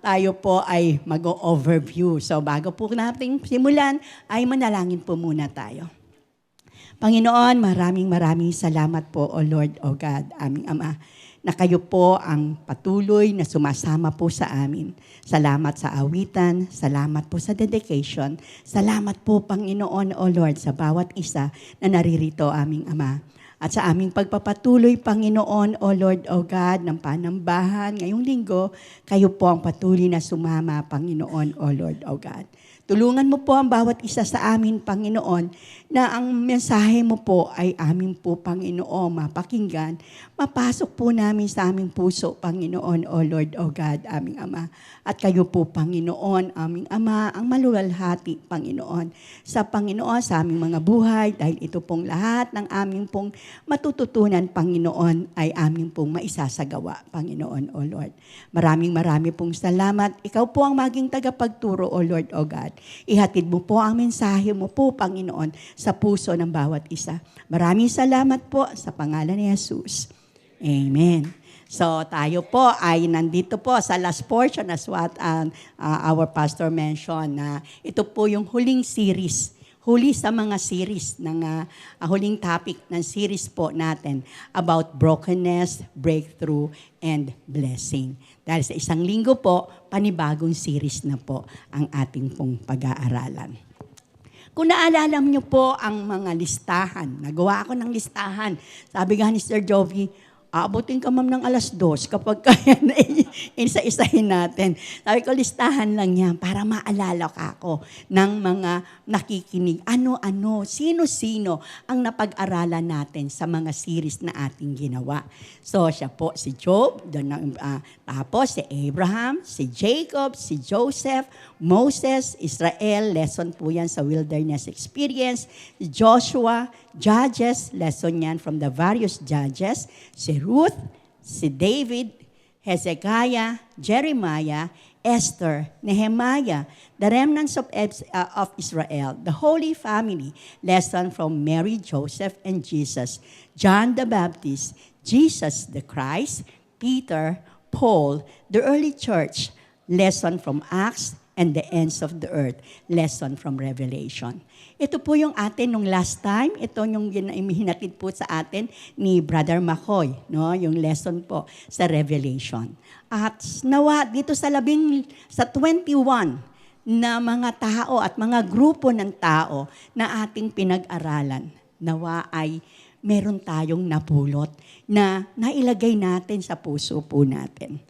tayo po ay mag-overview. So, bago po natin simulan, ay manalangin po muna tayo. Panginoon, maraming salamat po, O Lord, O God, aming Ama, na kayo po ang patuloy na sumasama po sa amin. Salamat sa awitan, salamat po sa dedication, salamat po Panginoon o Lord sa bawat isa na naririto aming Ama. At sa aming pagpapatuloy Panginoon o Lord o God ng panambahan ngayong linggo, kayo po ang patuloy na sumama Panginoon o Lord o God. Tulungan mo po ang bawat isa sa amin, Panginoon, na ang mensahe mo po ay amin po, Panginoon, mapakinggan. Mapasok po namin sa aming puso, Panginoon, O Lord, O God, aming Ama. At kayo po, Panginoon, aming Ama, ang maluwalhati, Panginoon, sa Panginoon, sa aming mga buhay, dahil ito pong lahat ng aming pong matututunan, Panginoon, ay aming pong maisasagawa, Panginoon, O Lord. Marami pong salamat. Ikaw po ang maging tagapagturo, O Lord, O God. Ihatid mo po ang mensahe mo po, Panginoon, sa puso ng bawat isa. Maraming salamat po sa pangalan ni Jesus. Amen. So tayo po ay nandito po sa last portion as what our pastor mentioned na ito po yung huling series. Huli sa mga series ng huling topic ng series po natin about brokenness, breakthrough, and blessing. Dahil sa isang linggo po, panibagong series na po ang ating pong pag-aaralan. Kung naalala niyo po ang mga listahan, nagawa ako ng listahan. Sabi nga ni Sir Jovi, aabutin ka ma'am ng 2:00 kapag kaya na isa-isahin natin. Sabi ko, listahan lang yan para maalala ka ako ng mga nakikinig. Ano-ano, sino-sino ang napag-aralan natin sa mga series na ating ginawa. So, siya po si Job, tapos si Abraham, si Jacob, si Joseph, Moses, Israel, lesson po yan sa wilderness experience, Joshua, Judges, lesson yan from the various judges, si Ruth, si David, Hezekiah, Jeremiah, Esther, Nehemiah, the remnants of Israel, the Holy Family, lesson from Mary, Joseph, and Jesus, John the Baptist, Jesus the Christ, Peter, Paul, the early church, lesson from Acts, and the ends of the earth, lesson from Revelation. Ito po yung atin nung last time, ito yung hinatid po sa atin ni Brother McCoy, no? Yung lesson po sa Revelation. At nawa dito sa 21 na mga tao at mga grupo ng tao na ating pinag-aralan. Nawa ay meron tayong napulot na nailagay natin sa puso po natin.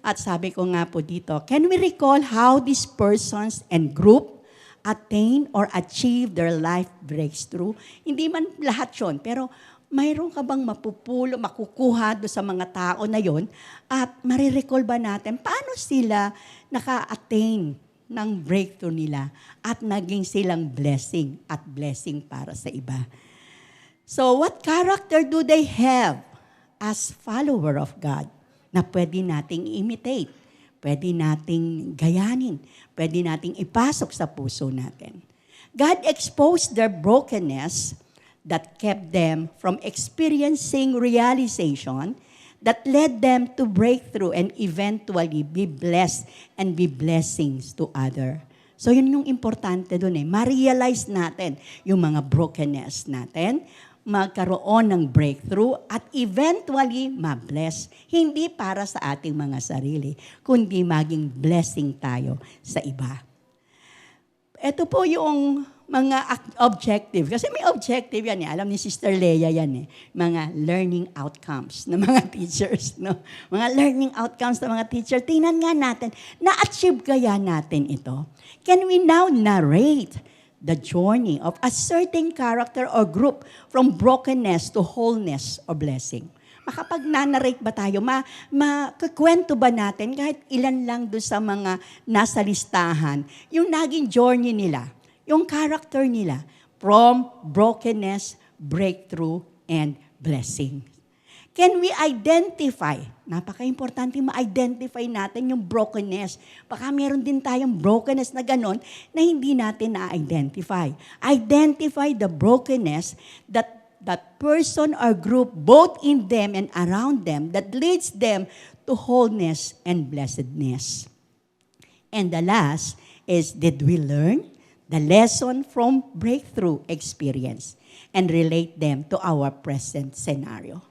At sabi ko nga po dito, can we recall how these persons and group attain or achieve their life breakthrough? Hindi man lahat yun, pero mayroon ka bang makukuha do sa mga tao na yon at marirecall ba natin paano sila naka-attain ng breakthrough nila at naging silang blessing at blessing para sa iba. So what character do they have as follower of God na pwede nating imitate, pwede nating gayanin, pwede nating ipasok sa puso natin? God exposed their brokenness that kept them from experiencing realization that led them to breakthrough and eventually be blessed and be blessings to other. So yun yung importante dun ma-realize natin yung mga brokenness natin, magkaroon ng breakthrough at eventually ma-bless. Hindi para sa ating mga sarili, kundi maging blessing tayo sa iba. Ito po yung mga objective. Kasi may objective yan Alam ni Sister Leia yan Mga learning outcomes ng mga teachers. No? Mga learning outcomes ng mga teacher. Tingnan nga natin, na-achieve kaya natin ito? Can we now narrate the journey of a certain character or group from brokenness to wholeness or blessing? Makapag-narrate ba tayo? Makakwento ba natin kahit ilan lang doon sa mga nasa listahan, yung naging journey nila, yung character nila, from brokenness, breakthrough, and blessing. Can we identify? Napaka-importante ma-identify natin yung brokenness. Baka meron din tayong brokenness na ganon na hindi natin na-identify. Identify the brokenness that person or group, both in them and around them, that leads them to wholeness and blessedness. And the last is, did we learn the lesson from breakthrough experience and relate them to our present scenario?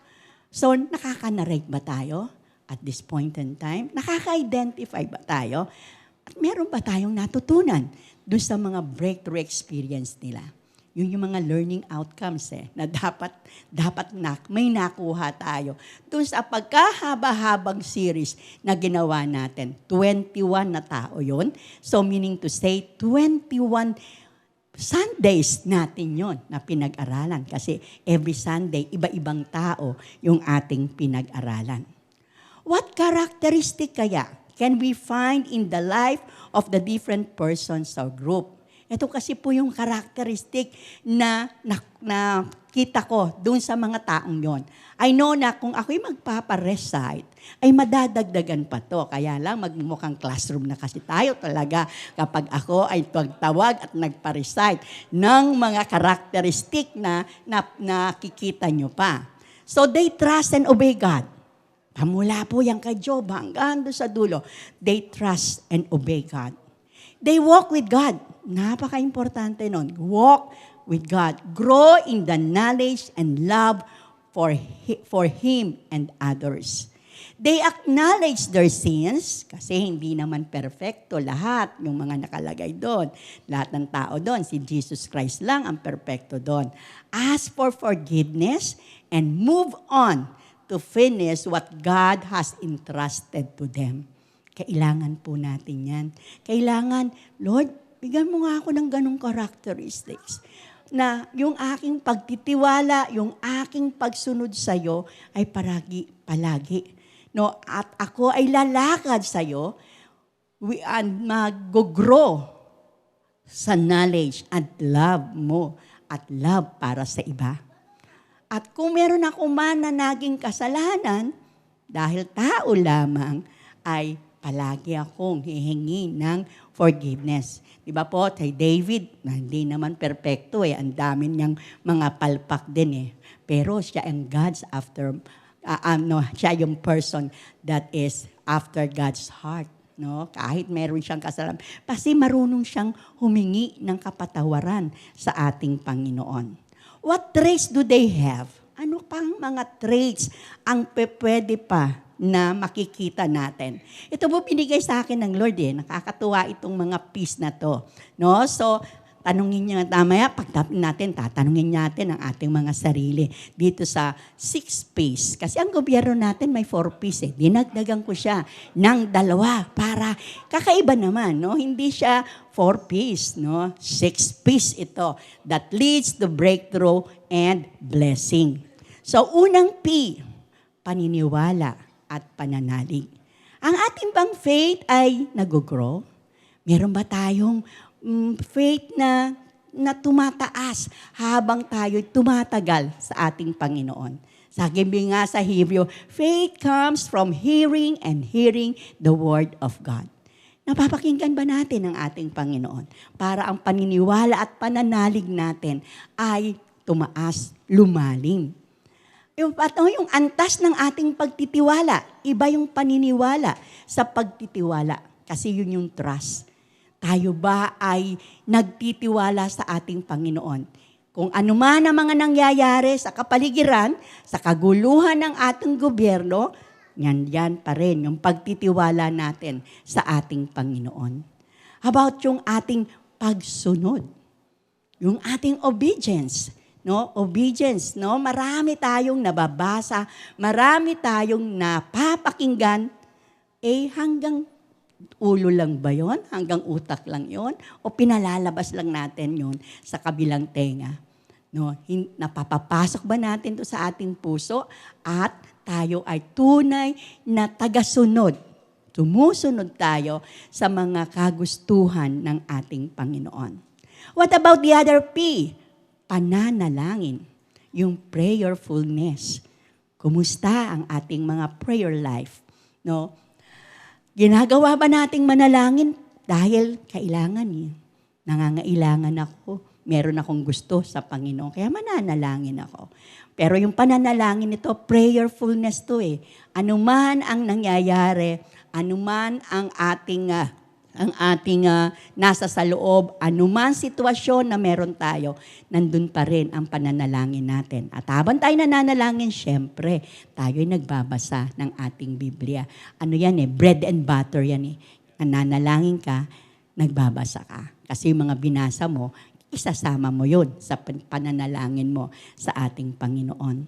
So, nakaka-narrate ba tayo at this point in time? Nakaka-identify ba tayo? At meron ba tayong natutunan doon sa mga breakthrough experience nila? Yun yung mga learning outcomes na dapat may nakuha tayo. Doon sa pagkahaba-habang series na ginawa natin, 21 na tao yun. So meaning to say, 21 Sundays natin yon na pinag-aralan. Kasi every Sunday, iba-ibang tao yung ating pinag-aralan. What characteristic kaya can we find in the life of the different persons or group? Ito kasi po yung karakteristik na kita ko doon sa mga taong yon. I know na kung ako'y magpaparecite, ay madadagdagan pa to. Kaya lang magmukhang classroom na kasi tayo talaga kapag ako ay tawag at nagpa-recite ng mga karakteristik na nakikita nyo pa. So they trust and obey God. Pamula po yan kay Job hanggang doon sa dulo. They trust and obey God. They walk with God. Napaka-importante nun. Walk with God. Grow in the knowledge and love for Him and others. They acknowledge their sins, kasi hindi naman perfecto lahat yung mga nakalagay doon. Lahat ng tao doon, si Jesus Christ lang ang perfecto doon. Ask for forgiveness and move on to finish what God has entrusted to them. Kailangan po natin yan. Kailangan, Lord, bigyan mo nga ako ng ganong characteristics na yung aking pagtitiwala, yung aking pagsunod sa iyo ay palagi. No, at ako ay lalakad sa iyo and mag-grow sa knowledge at love mo at love para sa iba. At kung meron ako man na naging kasalanan, dahil tao lamang, ay palagi akong hihingi ng forgiveness. Diba po, kay David, na hindi naman perfecto ang dami niyang mga palpak din Pero siya ang siya yung person that is after God's heart. No? Kahit meron siyang kasalanan, kasi marunong siyang humingi ng kapatawaran sa ating Panginoon. What traits do they have? Ano pang mga traits ang pwede pa na makikita natin. Ito po binigay sa akin ng Lord Nakakatuwa itong mga piece na to. No? So, tanungin niya tamaya, pagtapin natin, tatanungin natin ang ating mga sarili dito sa 6 piece. Kasi ang gobyerno natin may 4 piece. Dinagdagan ko siya ng 2 para kakaiba naman. No? Hindi siya 4 piece. No? 6 piece ito that leads to breakthrough and blessing. So unang P, paniniwala at pananalig. Ang ating bang faith ay nag-grow? Meron ba tayong faith na tumataas habang tayo tumatagal sa ating Panginoon? Sabi nga sa Hebrew, faith comes from hearing and hearing the Word of God. Napapakinggan ba natin ang ating Panginoon para ang paniniwala at pananalig natin ay tumaas, lumalim? Yung antas ng ating pagtitiwala, iba yung paniniwala sa pagtitiwala. Kasi yun yung trust. Tayo ba ay nagtitiwala sa ating Panginoon? Kung ano man ang mga nangyayari sa kapaligiran, sa kaguluhan ng ating gobyerno, yan pa rin yung pagtitiwala natin sa ating Panginoon. About yung ating pagsunod, yung ating obedience. No? Obedience, no? Marami tayong nababasa, marami tayong napapakinggan, hanggang ulo lang ba yon? Hanggang utak lang yon? O pinalalabas lang natin yon sa kabilang tenga? No? Napapapasok ba natin to sa ating puso at tayo ay tunay na tagasunod? Tumusunod tayo sa mga kagustuhan ng ating Panginoon. What about the other P? Pananalangin. Yung prayerfulness. Kumusta ang ating mga prayer life? No? Ginagawa ba nating manalangin? Dahil kailangan nangangailangan ako. Meron akong gusto sa Panginoon. Kaya mananalangin ako. Pero yung pananalangin nito, prayerfulness to Ano man ang nangyayari, ano man ang ating nasa sa loob, anuman sitwasyon na meron tayo, nandun pa rin ang pananalangin natin. At habang tayo nananalangin, syempre, tayo'y nagbabasa ng ating Biblia. Ano yan bread and butter yan Nananalangin ka, nagbabasa ka. Kasi yung mga binasa mo, isasama mo yun sa pananalangin mo sa ating Panginoon.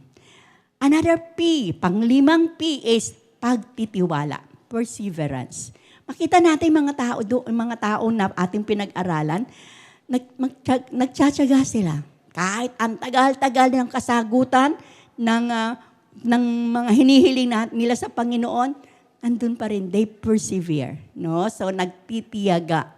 Another P, panglimang P is pagtitiwala, perseverance. Makita natin mga tao na ating pinag-aralan, nagtsatsaga sila. Kahit ang tagal-tagal ng kasagutan ng mga hinihiling nila sa Panginoon, andun pa rin, they persevere. No? So nagtitiyaga.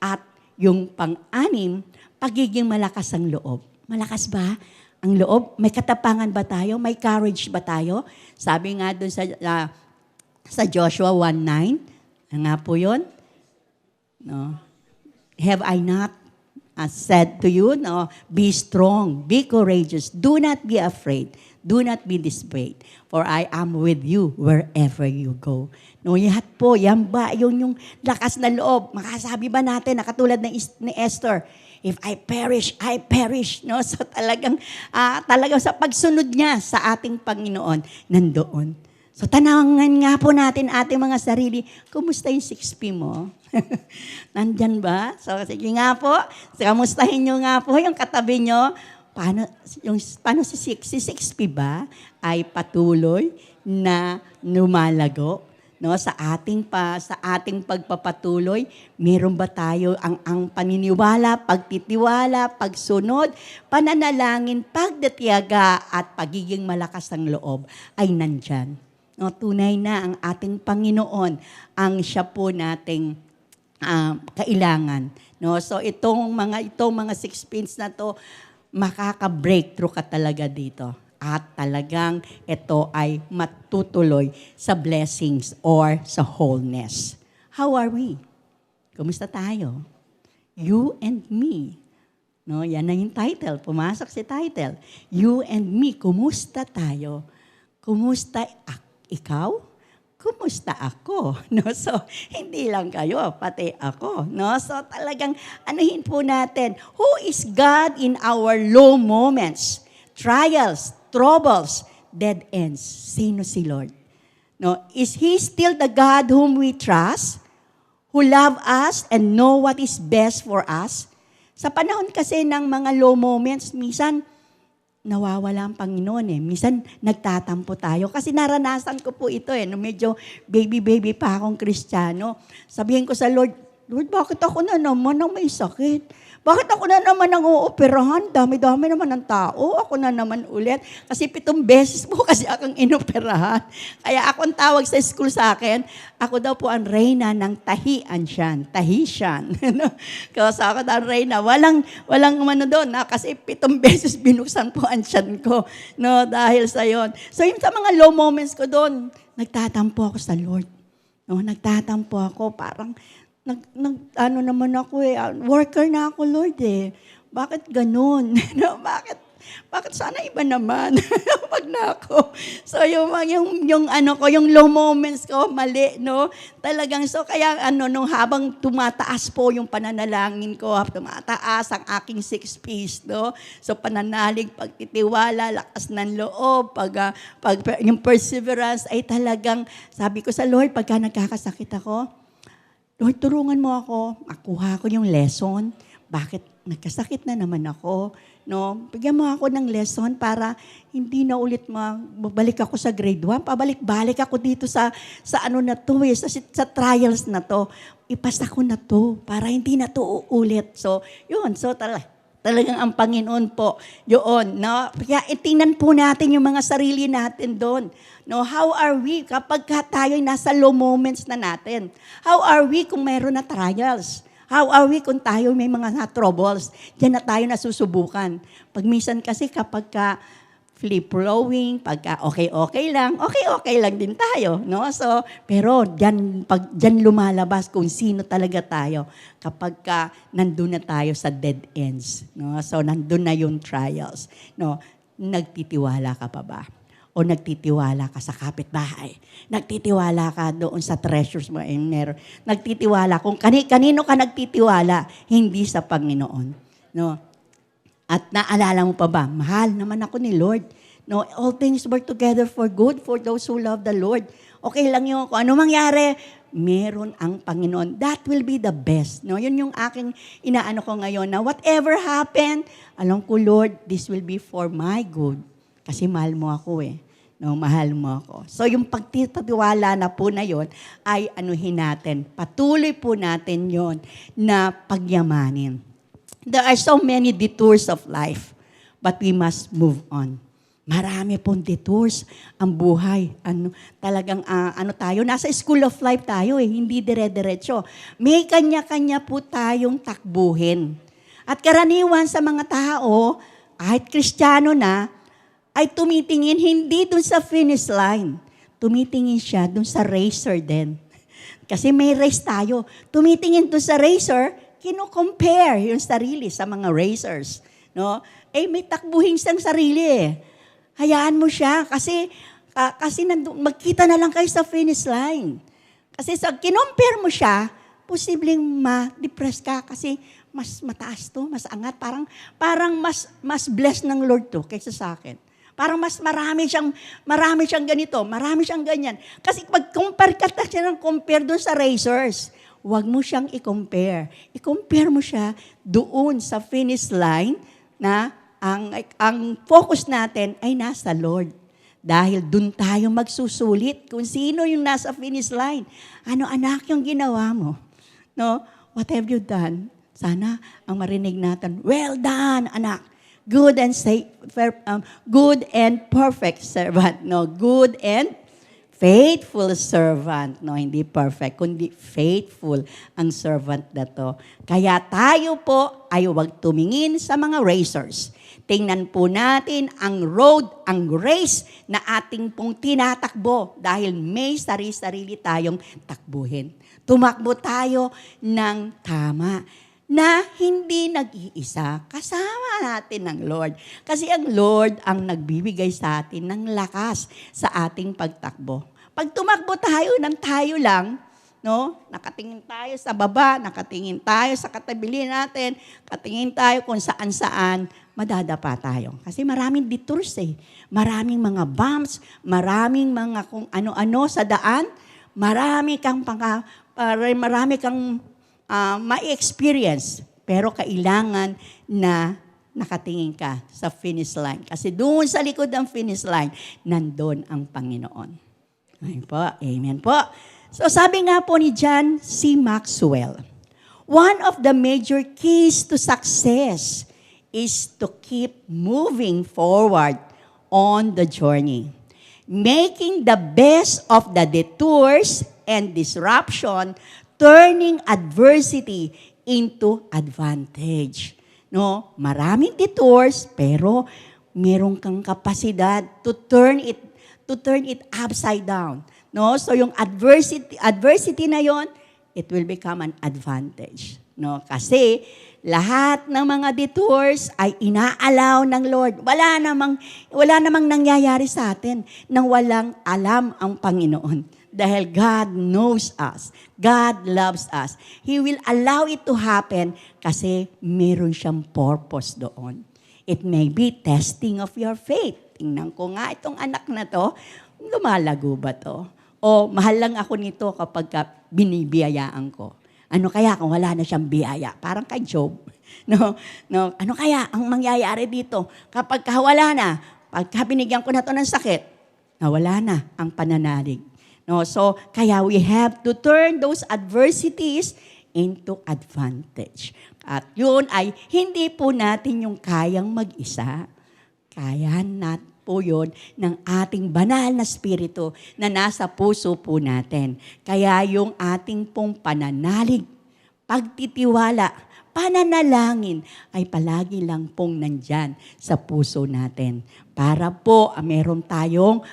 At yung pang-anim, pagiging malakas ang loob. Malakas ba ang loob? May katapangan ba tayo? May courage ba tayo? Sabi nga dun sa Joshua 1:9, nga po yun? No? Have I not said to you, no? Be strong, be courageous, do not be afraid, do not be dismayed, for I am with you wherever you go. No, yan po, yan ba yung lakas na loob? Makasabi ba natin na katulad ni Esther, if I perish, I perish. No? So talagang sa pagsunod niya sa ating Panginoon, nandoon. So, tanangan nga po natin ating mga sarili, kumusta yung 6P mo? Nandyan ba? So, sige nga po, kamustahin nyo nga po yung katabi nyo. Paano si 6P ba ay patuloy na lumalago? No, sa ating pagpapatuloy, meron ba tayo ang paniniwala, pagtitiwala, pagsunod, pananalangin, pagdatiyaga at pagiging malakas ng loob ay nandyan? No, tunay na ang ating Panginoon ang siya po nating kailangan. No, so itong mga 6 pins na to, makaka-breakthrough ka talaga dito. At talagang ito ay matutuloy sa blessings or sa wholeness. How are we? Kumusta tayo? You and me. No, yan na yung title. Pumasok si title. You and me. Kumusta tayo? Kumusta ikaw? Kumusta ako? No, so hindi lang kayo, pati ako. No, so talagang anuhin po natin, who is God in our low moments, trials, troubles, dead ends? Sino si Lord? No, is He still the God whom we trust, who love us and know what is best for us? Sa panahon kasi ng mga low moments, minsan nawawala ang Panginoon eh. Minsan nagtatampo tayo. Kasi naranasan ko po ito eh. Nung medyo baby pa akong Kristiyano. Sabihin ko sa Lord, Lord, bakit ako na naman ang may sakit? Bakit ako na naman ang uoperahan? Dami-dami naman ng tao. Ako na naman ulit. Kasi 7 beses po kasi akong inoperahan. Kaya ako ang tawag sa school sa akin, ako daw po ang reyna ng Tahitian. Kasi ako ang reyna. Walang ano doon. Kasi 7 beses binuksan po ang tiyan ko. No, dahil sa yon. So yung sa mga low moments ko doon, nagtatampo ako sa Lord. No, nagtatampo ako. Parang ano naman ako worker na ako, Lord eh. Bakit ganun? No, bakit sana iba naman? Pag na ako. So yung low moments ko, mali, no? Talagang, so kaya nung habang tumataas po yung pananalangin ko, tumataas ang aking 6 P's, no? So pananalig, pagtitiwala, lakas ng loob, yung perseverance ay talagang, sabi ko sa Lord, pagka nagkakasakit ako, Lord, tulungan mo ako, makuha ko yung lesson. Bakit nagkasakit na naman ako? No? Bigyan mo ako ng lesson para hindi na ulit mabalik ako sa grade 1. Pabalik-balik ako dito sa ano na to sa trials na to. Ipasa ko na to para hindi na to uulit. So, yun. So, talagang ang Panginoon po, yun. No? Kaya itingnan po natin yung mga sarili natin doon. No, how are we kapag tayo'y nasa low moments na natin? How are we kung mayroon na trials? How are we kung tayo may mga troubles? Diyan na tayo nasusubukan. Pag minsan kasi kapag flip-flowing, pagka okay lang din tayo. No? So, pero diyan lumalabas kung sino talaga tayo kapag nandun na tayo sa dead ends. No? So, nandun na yung trials. No? Nagtitiwala ka pa ba? O nagtitiwala ka sa kapitbahay. Nagtitiwala ka doon sa treasures mo. Nagtitiwala. Kung kanino ka nagtitiwala, hindi sa Panginoon. No? At naalala mo pa ba, mahal naman ako ni Lord. No, all things work together for good for those who love the Lord. Okay lang yun. Kung ano mangyari, meron ang Panginoon. That will be the best. No? Yun yung aking inaano ko ngayon na whatever happen, alam ko, Lord, this will be for my good. Kasi mahal mo ako eh. No, mahal mo ako. So yung pagtitiwala na po na yon ay anuhin natin. Patuloy po natin yon na pagyamanin. There are so many detours of life, but we must move on. Marami pong detours ang buhay. Talagang tayo, nasa school of life tayo hindi dire-diretso. May kanya-kanya po tayong takbuhin. At karaniwan sa mga tao, kahit Kristiyano na, ay tumitingin hindi dun sa finish line. Tumitingin siya dun sa racer din. Kasi may race tayo. Tumitingin dun sa racer, kino-compare yung sarili sa mga racers. No? May takbuhin siyang sarili eh. Hayaan mo siya kasi magkita na lang kayo sa finish line. Kasi sa kinompare mo siya, posibleng ma-depress ka kasi mas mataas to, mas angat. Parang mas blessed ng Lord to kaysa sa akin. Parang mas marami siyang ganito, marami siyang ganyan. Kasi pag compare ka siya ng compare doon sa racers, huwag mo siyang i-compare. I-compare mo siya doon sa finish line na ang focus natin ay nasa Lord. Dahil doon tayo magsusulit kung sino yung nasa finish line. Ano anak yung ginawa mo? No? What have you done? Sana ang marinig natin, well done, anak. Good and perfect servant. No, good and faithful servant. No, hindi perfect, kundi faithful ang servant na to. Kaya tayo po ay huwag tumingin sa mga racers. Tingnan po natin ang road, ang race na ating pong tinatakbo dahil may sarili-sarili tayong takbuhin. Tumakbo tayo ng tama na hindi nag-iisa. Kasama natin ng Lord. Kasi ang Lord ang nagbibigay sa atin ng lakas sa ating pagtakbo. Pag tumakbo tayo ng tayo lang, no? Nakatingin tayo sa baba, nakatingin tayo sa katabi natin, nakatingin tayo kung saan-saan, madadapa tayo. Kasi maraming detours eh. Maraming mga bumps, maraming mga kung ano-ano sa daan, marami kang ma-experience. Pero kailangan na nakatingin ka sa finish line. Kasi doon sa likod ng finish line, nandun ang Panginoon. Amen po. Amen po. So sabi nga po ni John C. Maxwell, one of the major keys to success is to keep moving forward on the journey, making the best of the detours and disruption, turning adversity into advantage. No, maraming detours pero meron kang kapasidad to turn it upside down. No, so yung adversity na yon, it will become an advantage. No, kasi lahat ng mga detours ay inaalaw ng Lord. Wala namang nangyayari sa atin nang walang alam ang Panginoon. Dahil God knows us. God loves us. He will allow it to happen kasi meron siyang purpose doon. It may be testing of your faith. Tingnan ko nga itong anak na to, lumalago ba to? O mahal lang ako nito kapag binibiyayaan ko. Ano kaya kung wala na siyang biyaya? Parang kay Job. No, ano kaya ang mangyayari dito? Kapag wala na, pagka binigyan ko na to ng sakit, nawala na ang pananalig. No, so kaya we have to turn those adversities into advantage. At yun ay hindi po natin yung kayang mag-isa. Kaya natin po yun ng ating banal na spirito na nasa puso po natin. Kaya yung ating pong pananalig, pagtitiwala, pananalangin ay palagi lang pong nandyan sa puso natin. Para po meron tayong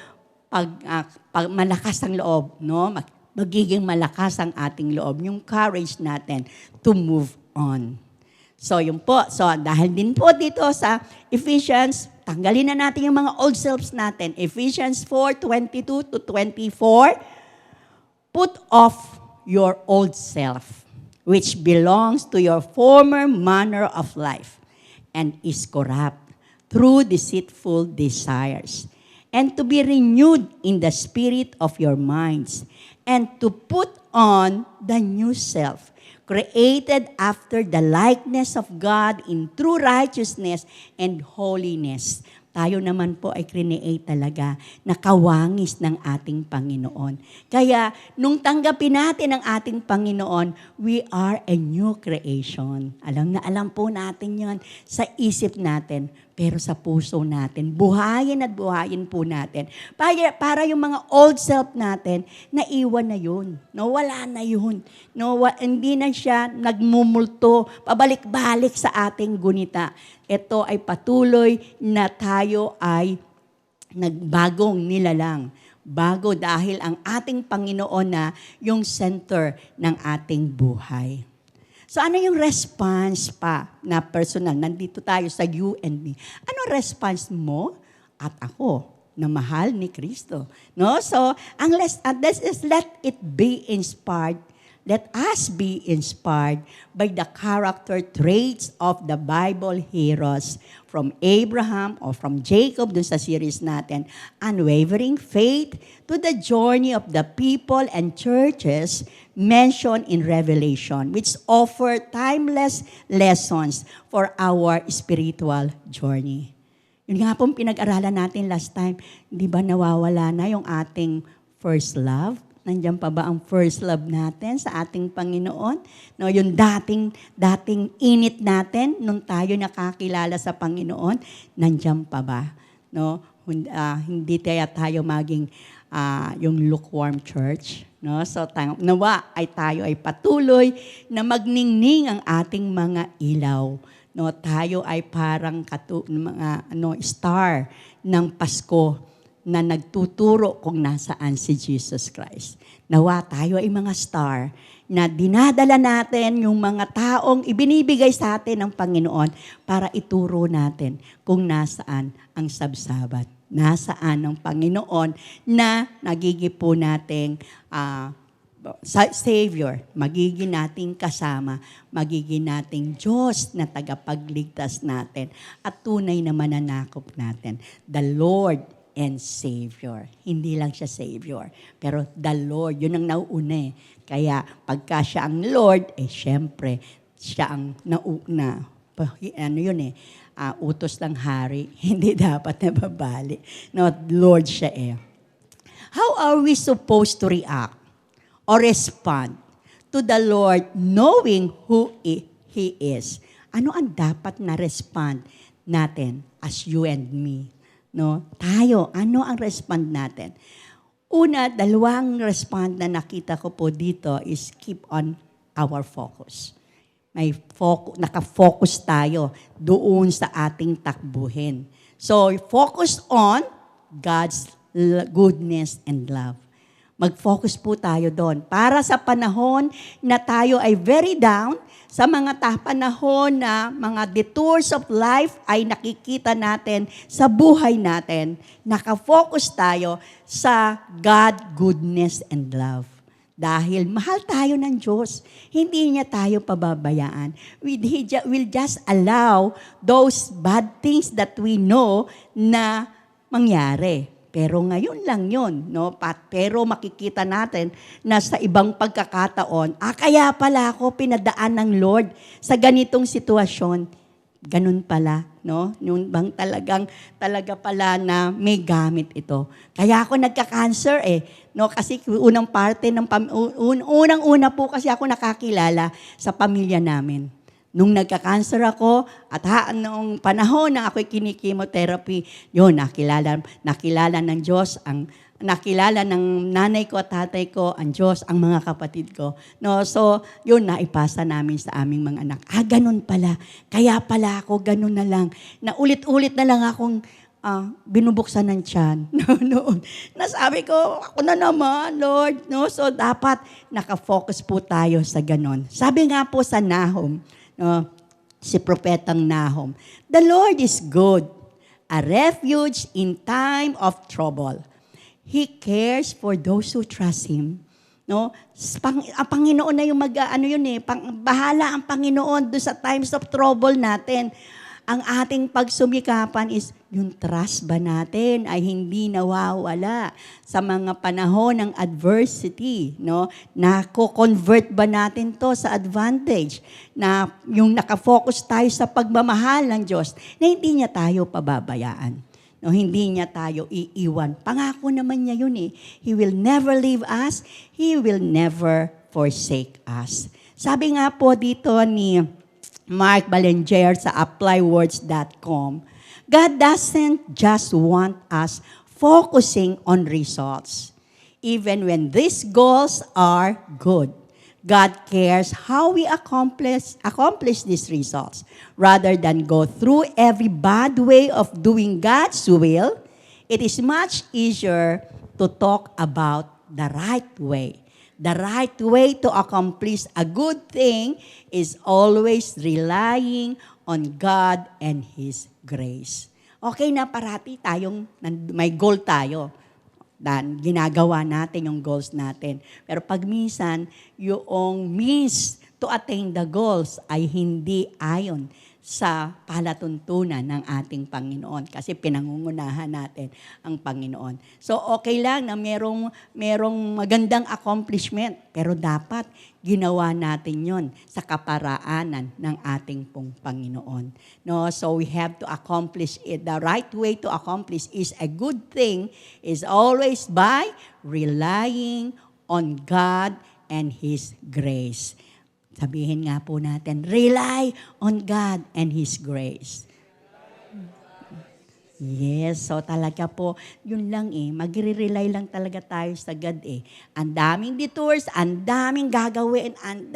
malakas ang loob, no? Magiging malakas ang ating loob, yung courage natin to move on. So yun po. So dahil din po dito sa Ephesians, tanggalin na natin yung mga old selves natin. Ephesians 4:22 to 24, put off your old self, which belongs to your former manner of life and is corrupt through deceitful desires, and to be renewed in the spirit of your minds, and to put on the new self, created after the likeness of God in true righteousness and holiness. Tayo naman po ay create talaga na kawangis ng ating Panginoon. Kaya, nung tanggapin natin ang ating Panginoon, we are a new creation. Alam na alam po natin yon sa isip natin, pero sa puso natin. Buhayin at buhayin po natin. Para yung mga old self natin, naiwan na yun. No, wala na yun. No, hindi na siya nagmumulto, pabalik-balik sa ating gunita. Ito ay patuloy na tayo ay nagbagong nilalang. Bago dahil ang ating Panginoon na yung center ng ating buhay. So ano yung response pa na personal? Nandito tayo sa you and me. Ano response mo at ako na mahal ni Kristo? No? So, let it be inspired. Let us be inspired by the character traits of the Bible heroes from Abraham or from Jacob dun sa series natin, unwavering faith to the journey of the people and churches mentioned in Revelation, which offer timeless lessons for our spiritual journey. Yun nga pong pinag-aralan natin last time, di ba nawawala na yung ating first love? Nandiyan pa ba ang first love natin sa ating Panginoon? No, yung dating init natin nung tayo nakakilala sa Panginoon, nandiyan pa ba? No, hindi tayo maging yung lukewarm church. No, so nawa ay tayo ay patuloy na magningning ang ating mga ilaw. No, tayo ay parang star ng Pasko na nagtuturo kung nasaan si Jesus Christ. Nawa tayo ay mga star na dinadala natin yung mga taong ibinibigay sa atin ng Panginoon para ituro natin kung nasaan ang sabsabat. Nasaan ang Panginoon na nagigipo nating Savior, magiging nating kasama, magiging nating Diyos na tagapagligtas natin at tunay na mananakop natin. The Lord and Savior. Hindi lang siya Savior, pero the Lord, yun ang nauuna eh. Kaya pagka siya ang Lord, syempre, siya ang nauna. Ano yun eh, utos ng hari, hindi dapat nababali. No, Lord siya eh. How are we supposed to react or respond to the Lord knowing who He is? Ano ang dapat na respond natin as you and me? No? Tayo, ano ang respond natin? Una, dalawang respond na nakita ko po dito is keep on our focus. May naka-focus tayo doon sa ating takbuhin. So, focus on God's goodness and love. Mag-focus po tayo doon. Para sa panahon na tayo ay very down, sa mga panahon na mga detours of life ay nakikita natin sa buhay natin, nakafocus tayo sa God, goodness, and love. Dahil mahal tayo ng Diyos, hindi niya tayo pababayaan. He will just allow those bad things that we know na mangyari. Pero ngayon lang yun, no? Pero makikita natin na sa ibang pagkakataon, kaya pala ako pinadaan ng Lord sa ganitong sitwasyon. Ganun pala, no? Yung bang talaga pala na may gamit ito. Kaya ako nagka-cancer no? Kasi unang parte unang-una po kasi ako nakakilala sa pamilya namin. Nung nagka-cancer ako, at noong panahon na ako'y kinikimotherapy, yun, nakilala ng Diyos, nakilala ng nanay ko at tatay ko, ang Diyos, ang mga kapatid ko. No, so, yun, naipasa namin sa aming mga anak. Ganun pala. Kaya pala ako, ganun na lang. Na ulit-ulit na lang akong binubuksan ng tiyan. Noon. Nasabi ko, ako na naman, Lord. No? So, dapat nakafocus po tayo sa ganun. Sabi nga po sa Nahum, si Propetang Nahum, the Lord is good, a refuge in time of trouble. He cares for those who trust Him. No? Ang Panginoon na yung bahala ang Panginoon doon sa times of trouble natin. Ang ating pagsumikapan is yung trust ba natin ay hindi nawawala sa mga panahon ng adversity, no? Nako-convert ba natin to sa advantage? Na yung nakafocus tayo sa pagmamahal ng Diyos na hindi niya tayo pababayaan. No, hindi niya tayo iiwan. Pangako naman niya yun eh. He will never leave us. He will never forsake us. Sabi nga po dito ni Mark Ballenger sa applywords.com, God doesn't just want us focusing on results. Even when these goals are good, God cares how we accomplish these results. Rather than go through every bad way of doing God's will, it is much easier to talk about the right way. The right way to accomplish a good thing is always relying on God and His grace. Okay na parati tayong may goal tayo. Dan ginagawa natin yung goals natin. Pero pag minsan, yung means to attain the goals ay hindi ayon sa palatuntunan ng ating Panginoon kasi pinangungunahan natin ang Panginoon. So okay lang na merong magandang accomplishment pero dapat ginawa natin yon sa kaparaanan ng ating pong Panginoon. No, so we have to accomplish it. The right way to accomplish is a good thing is always by relying on God and His grace. Sabihin nga po natin, rely on God and His grace. Yes, so talaga po, yun lang magre-rely lang talaga tayo sa God Ang daming detours, ang daming gagawin, ang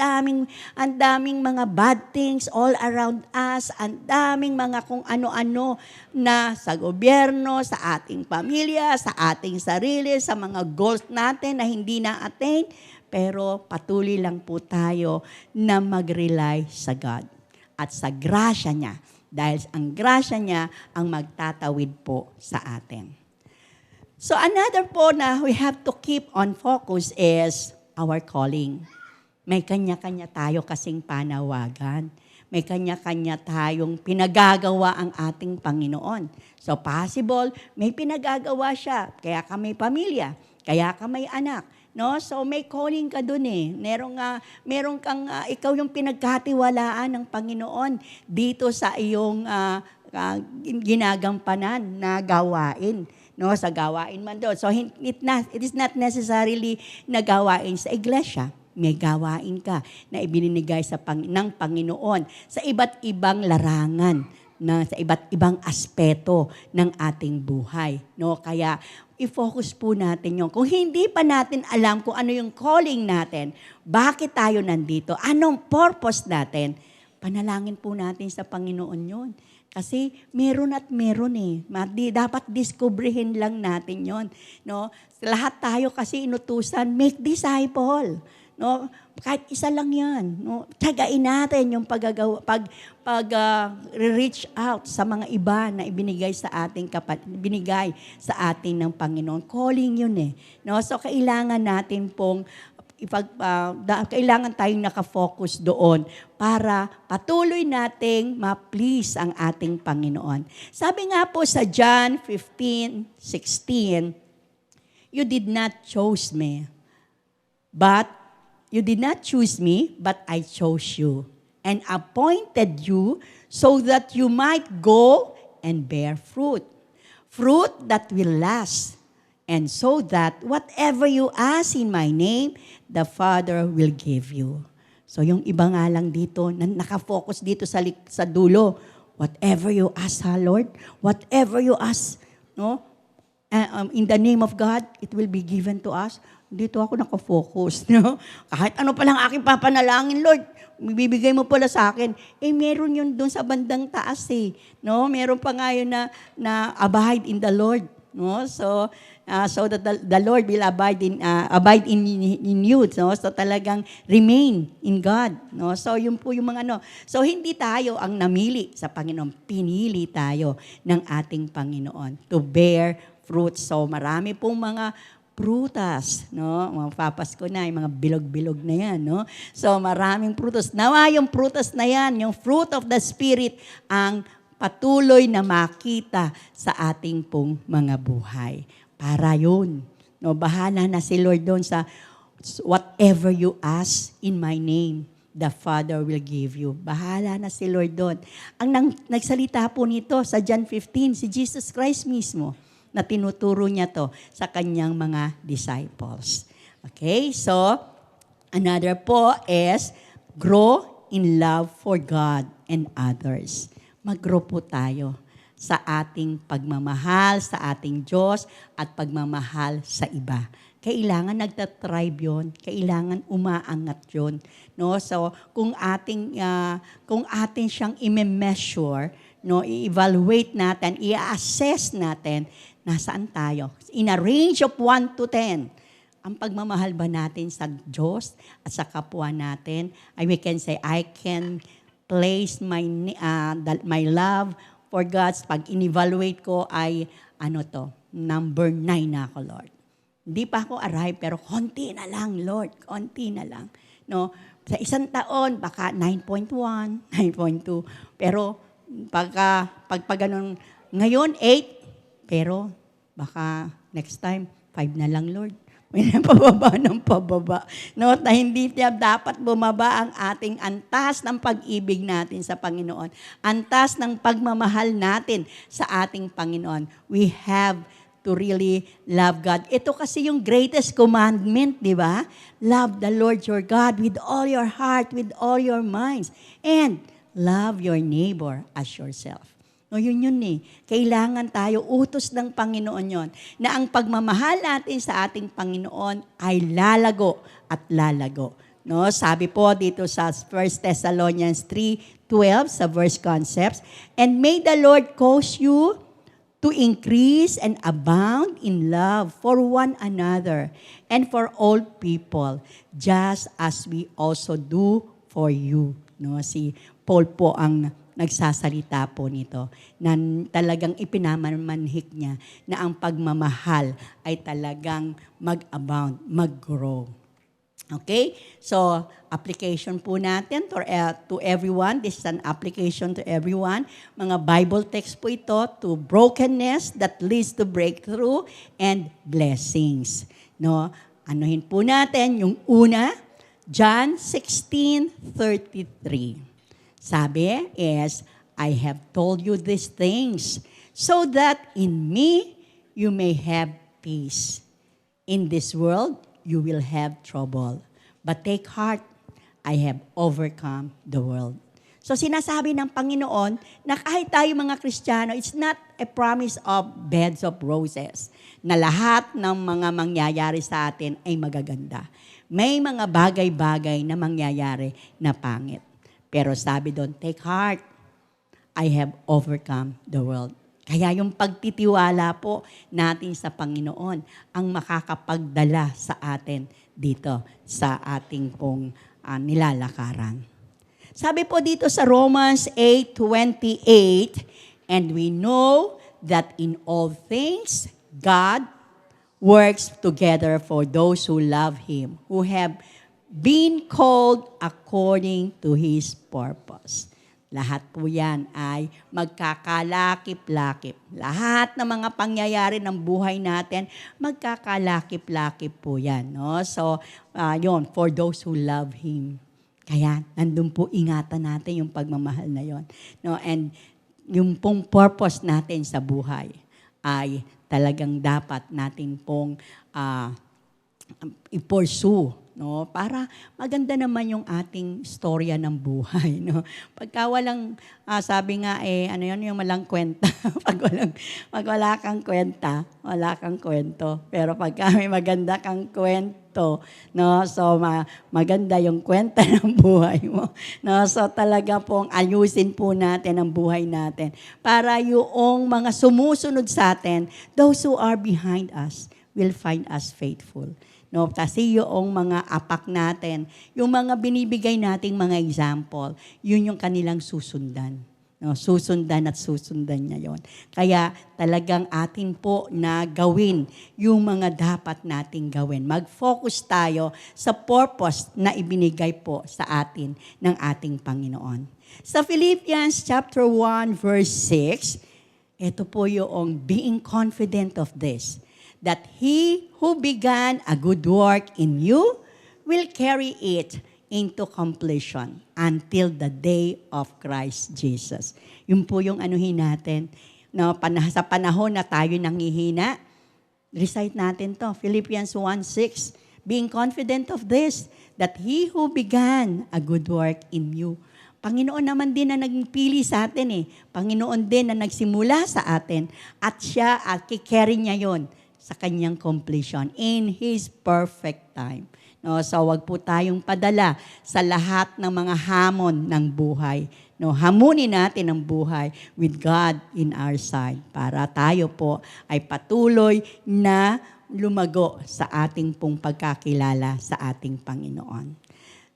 daming mga bad things all around us, ang daming mga kung ano-ano na sa gobyerno, sa ating pamilya, sa ating sarili, sa mga goals natin na hindi na-attain. Pero patuloy lang po tayo na mag-rely sa God at sa grasya niya. Dahil ang grasya niya ang magtatawid po sa atin. So another po na we have to keep on focus is our calling. May kanya-kanya tayo kasing panawagan. May kanya-kanya tayong pinagagawa ang ating Panginoon. So possible, may pinagagawa siya. Kaya ka may pamilya, kaya ka may anak. No? So may calling ka dun eh. Meron kang, ikaw yung pinagkatiwalaan ng Panginoon dito sa iyong ginagampanan na gawain. No, sa gawain man doon. So it is not necessarily na gawain sa iglesia. May gawain ka na ibinigay ng Panginoon sa iba't ibang larangan, sa iba't ibang aspeto ng ating buhay. No, kaya i-focus po natin yun. Kung hindi pa natin alam kung ano yung calling natin, bakit tayo nandito, anong purpose natin, panalangin po natin sa Panginoon yun. Kasi meron at meron eh. Dapat diskubrihin lang natin yon. No? Lahat tayo kasi inutusan, make disciple. No? Kahit isa lang yan. No? Tiyagain natin yung reach out sa mga iba na ibinigay sa ating binigay sa atin ng Panginoon. Calling yun eh. No? So kailangan natin pong kailangan tayong nakafocus doon para patuloy nating ma-please ang ating Panginoon. Sabi nga po sa John 15:16, you did not choose me, but I chose you and appointed you so that you might go and bear fruit that will last. And so that whatever you ask in my name, the Father will give you. So yung iba nga lang dito, nakafocus dito sa dulo. Whatever you ask, Lord, whatever you ask, no, in the name of God, it will be given to us. Dito ako nakafocus. No? Kahit ano palang aking papanalangin, Lord, bibigay mo pala sa akin. Meron yun doon sa bandang taas eh. No? Meron pa nga yun na abide in the Lord. No? So that the Lord will abide in you. No? So talagang remain in God. No? So yun po yung mga So hindi tayo ang namili sa Panginoon. Pinili tayo ng ating Panginoon to bear fruit. So marami pong mga prutas, no? Mga papasko na, yung mga bilog-bilog na yan, no? So maraming prutas. Nawa yung prutas na yan, yung fruit of the Spirit, ang patuloy na makita sa ating pong mga buhay. Para yun. No, bahala na si Lord doon sa whatever you ask in my name, the Father will give you. Bahala na si Lord doon. Ang nagsalita po nito sa John 15, si Jesus Christ mismo, na tinuturo niya to sa kanyang mga disciples. Okay, so another po is grow in love for God and others. Mag-grow po tayo sa ating pagmamahal sa ating Diyos at pagmamahal sa iba. Kailangan nagtatribe yun. Kailangan umaangat yun. No? So, kung ating siyang i-measure, no, i-evaluate natin, i-assess natin, nasaan tayo? In a range of 1 to 10, ang pagmamahal ba natin sa Diyos at sa kapwa natin? We can say, I can place my love for God's pag in-evaluate ko ay number 9 na ako, Lord. Hindi pa ako arrive, pero konti na lang, Lord. Konti na lang. No? Sa isang taon, baka 9.1, 9.2. Pero pag ganun, ngayon 8, pero baka next time 5 na lang, Lord. May pababa ng pababa. No, na hindi dapat bumaba ang ating antas ng pag-ibig natin sa Panginoon. Antas ng pagmamahal natin sa ating Panginoon. We have to really love God. Ito kasi yung greatest commandment, di ba? Love the Lord your God with all your heart, with all your minds, and love your neighbor as yourself. No, yun eh. Kailangan tayo, utos ng Panginoon yon, na ang pagmamahal natin sa ating Panginoon ay lalago at lalago. No, sabi po dito sa 1 Thessalonians 3:12 sa verse concepts, and may the Lord cause you to increase and abound in love for one another and for all people, just as we also do for you. No, si Paul po ang nagsasalita po nito, na talagang ipinamanhik niya na ang pagmamahal ay talagang mag-abound, mag-grow. Okay? So, application po natin to everyone. This is an application to everyone. Mga Bible text po ito to brokenness that leads to breakthrough and blessings. No? Anuhin po natin yung una, John 16:33. Sabi is, I have told you these things so that in me you may have peace. In this world, you will have trouble. But take heart, I have overcome the world. So sinasabi ng Panginoon na kahit tayo mga Kristiyano, it's not a promise of beds of roses, na lahat ng mga mangyayari sa atin ay magaganda. May mga bagay-bagay na mangyayari na pangit. Pero sabi doon, take heart, I have overcome the world. Kaya yung pagtitiwala po natin sa Panginoon ang makakapagdala sa atin dito sa ating pong nilalakaran. Sabi po dito sa Romans 8:28, and we know that in all things God works together for those who love Him, who have been called according to His purpose. Lahat po yan ay magkakalakip-lakip. Lahat ng mga pangyayari ng buhay natin, magkakalakip-lakip po yan. No? So, yun, for those who love Him. Kaya, nandun po ingatan natin yung pagmamahal na yon. No? And yung pong purpose natin sa buhay ay talagang dapat natin pong i-pursue, no? Para maganda naman yung ating storya ng buhay, no? Pagka walang sabi nga ano yun, yung walang kwenta. pag wala kang kwenta, wala kang kwento. Pero pagka may maganda kang kwento, no? So maganda yung kwenta ng buhay mo. No? So talaga pong ayusin po natin ang buhay natin para yung mga sumusunod sa atin, those who are behind us will find us faithful. No, kasi yung mga apak natin, yung mga binibigay nating mga example, yun yung kanilang susundan. No, susundan at susundan niya yon. Kaya talagang atin po na gawin yung mga dapat nating gawin. Mag-focus tayo sa purpose na ibinigay po sa atin ng ating Panginoon. Sa Philippians chapter 1 verse 6, ito po yung being confident of this, that He who began a good work in you will carry it into completion until the day of Christ Jesus. Yun po yung anuhin natin. No, sa panahon na tayo nanghihina, recite natin to, Philippians 1:6. Being confident of this, that He who began a good work in you. Panginoon naman din na nagpili sa atin Panginoon din na nagsimula sa atin at siya at kikerry niya yon sa kanyang completion in His perfect time. No, so wag po tayong padala sa lahat ng mga hamon ng buhay. No, hamunin natin ang buhay with God in our side para tayo po ay patuloy na lumago sa ating pong pagkakilala sa ating Panginoon.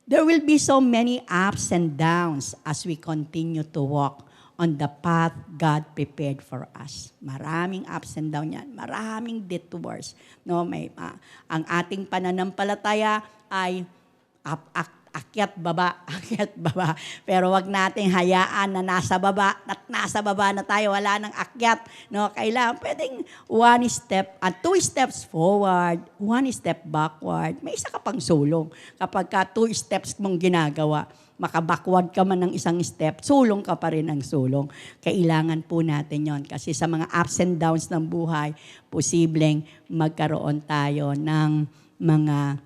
There will be so many ups and downs as we continue to walk on the path God prepared for us. Maraming ups and downs yan. Maraming detours. No, ang ating pananampalataya ay akyat baba. Pero wag nating hayaan na nasa baba na tayo, wala nang akyat. No, kailangan pwedeng one step at two steps forward, one step backward. May isa ka pang sulong. Kapag ka 2 steps mong ginagawa, makabackward ka man ng isang step, sulong ka pa rin ng sulong. Kailangan po natin yon kasi sa mga ups and downs ng buhay, posibleng magkaroon tayo ng mga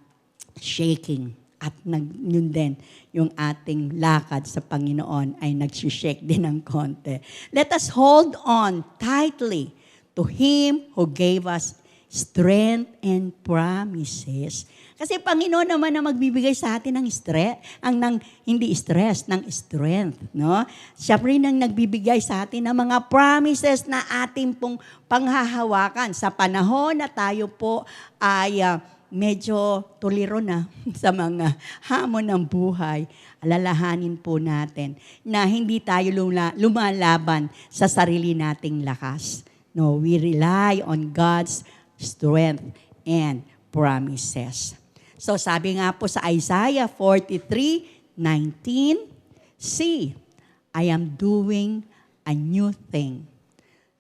shaking. At yun din, yung ating lakad sa Panginoon ay nagsishake din ng konti. Let us hold on tightly to Him who gave us strength and promises. Kasi Panginoon naman na magbibigay sa atin ng hindi stress, ng strength. No? Siya rin ang nagbibigay sa atin ng mga promises na ating pong panghahawakan sa panahon na tayo po ay medyo tuliro na sa mga hamon ng buhay. Alalahanin po natin na hindi tayo lumalaban sa sarili nating lakas. No, we rely on God's strength and promises. So sabi nga po sa Isaiah 43:19, "See, I am doing a new thing.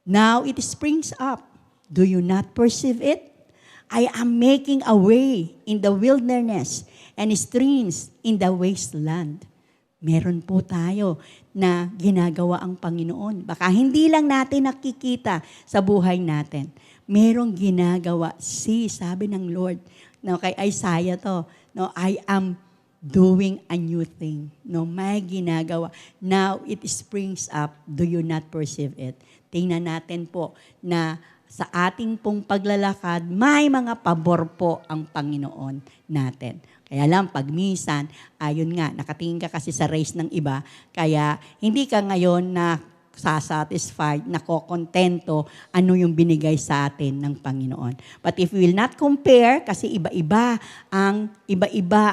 Now it springs up. Do you not perceive it? I am making a way in the wilderness and streams in the wasteland." Meron po tayo na ginagawa ang Panginoon. Baka hindi lang natin nakikita sa buhay natin. Merong ginagawa. See, sabi ng Lord, no, kay Isaiah to, no, I am doing a new thing. No, may ginagawa. Now it springs up. Do you not perceive it? Tingnan natin po na sa ating pong paglalakad, may mga pabor po ang Panginoon natin. Kaya lang, pag minsan, ayun nga, nakatingin ka kasi sa race ng iba, kaya hindi ka ngayon na satisfied, nakokontento ano yung binigay sa atin ng Panginoon. But if we will not compare, kasi iba-iba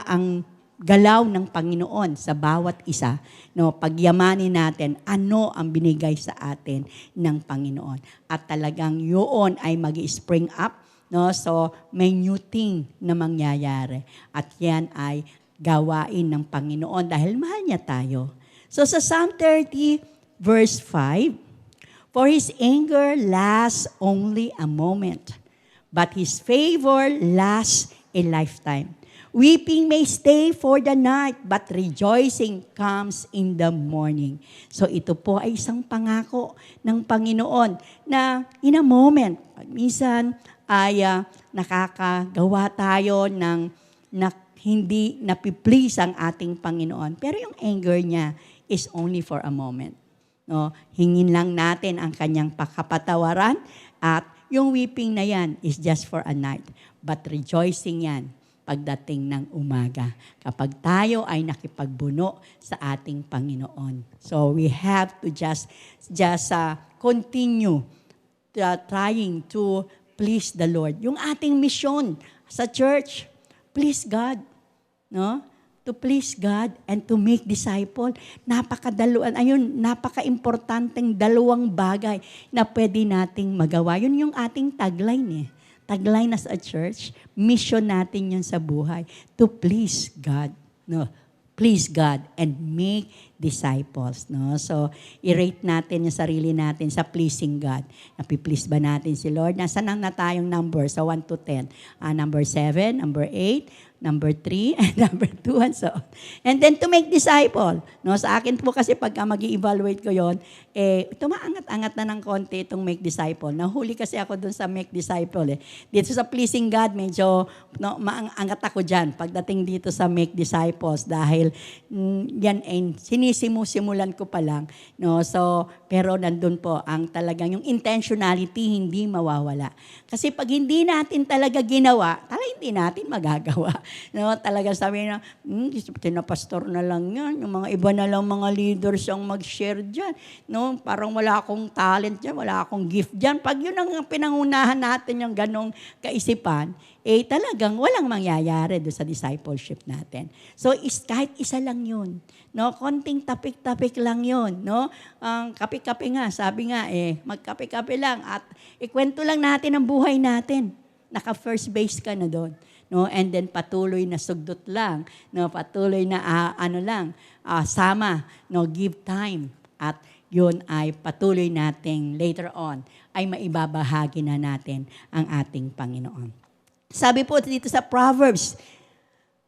ang galaw ng Panginoon sa bawat isa, no, pagyamanin natin ano ang binigay sa atin ng Panginoon. At talagang yun ay mag-spring up, no? So may new thing na mangyayari. At yan ay gawain ng Panginoon dahil mahal niya tayo. So sa Psalm 30 verse 5, "For His anger lasts only a moment, but His favor lasts a lifetime. Weeping may stay for the night, but rejoicing comes in the morning." So ito po ay isang pangako ng Panginoon na in a moment, minsan ay nakakagawa tayo ng hindi napiplease ang ating Panginoon. Pero yung anger niya is only for a moment. No? Hingin lang natin ang kanyang pakapatawaran at yung weeping na yan is just for a night. But rejoicing yan pagdating ng umaga, kapag tayo ay nakipagbuno sa ating Panginoon. So we have to just continue trying to please the Lord. Yung ating mission sa church, please God, no? To please God and to make disciple. Napaka-importanteng dalawang bagay na pwede nating magawa. Yun yung ating tagline eh. Tagline as a church, mission natin yun sa buhay, to please God. No, please God and make disciples. No? So, i-rate natin yung sarili natin sa pleasing God. Napi-please ba natin si Lord? Nasaan na tayong number? Sa 1 to 10. Number 7, number 8, number 3, and number 2, and so on. And then to make disciple. No, sa akin po kasi pagka mag-i-evaluate ko yon, tumaangat-angat na ng konti itong make disciple. Nahuli kasi ako dun sa make disciple. Dito sa pleasing God, medyo maangat ako dyan pagdating dito sa make disciples dahil yan ay sinisimulan ko pa lang. No? So, pero nandun po ang talagang yung intentionality hindi mawawala. Kasi pag hindi natin talaga ginawa, hindi natin magagawa. No, talaga sabi na, tinapastor na lang yan. Yung mga iba na lang mga leaders ang mag-share dyan. No, parang wala akong talent dyan, wala akong gift dyan. Pag yun ang pinangunahan natin yung ganong kaisipan, talagang walang mangyayari doon sa discipleship natin. So, kahit isa lang yun. No, konting tapik-tapik lang yun. No? Kape-kape nga, sabi nga, magkape-kape lang at ikwento lang natin ang buhay natin. Naka-first base ka na doon. No, and then patuloy na sugdot lang, no, patuloy na sama, no, give time at yun ay patuloy nating later on ay maibabahagi na natin ang ating Panginoon. Sabi po dito sa Proverbs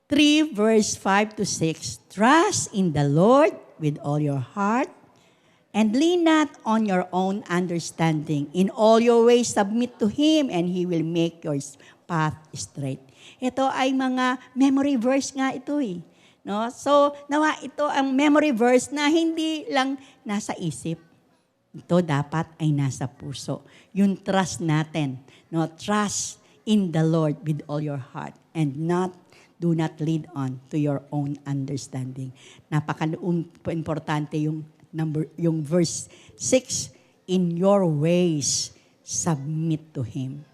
3 verse 5 to 6, "Trust in the Lord with all your heart and lean not on your own understanding. In all your ways submit to Him and He will make your path straight." Ito ay mga memory verse nga ito eh. No? So, nawa ito ang memory verse na hindi lang nasa isip. Ito dapat ay nasa puso. Yung trust natin. No? Trust in the Lord with all your heart and do not lead on to your own understanding. Napaka-importante yung verse 6, "In your ways submit to Him."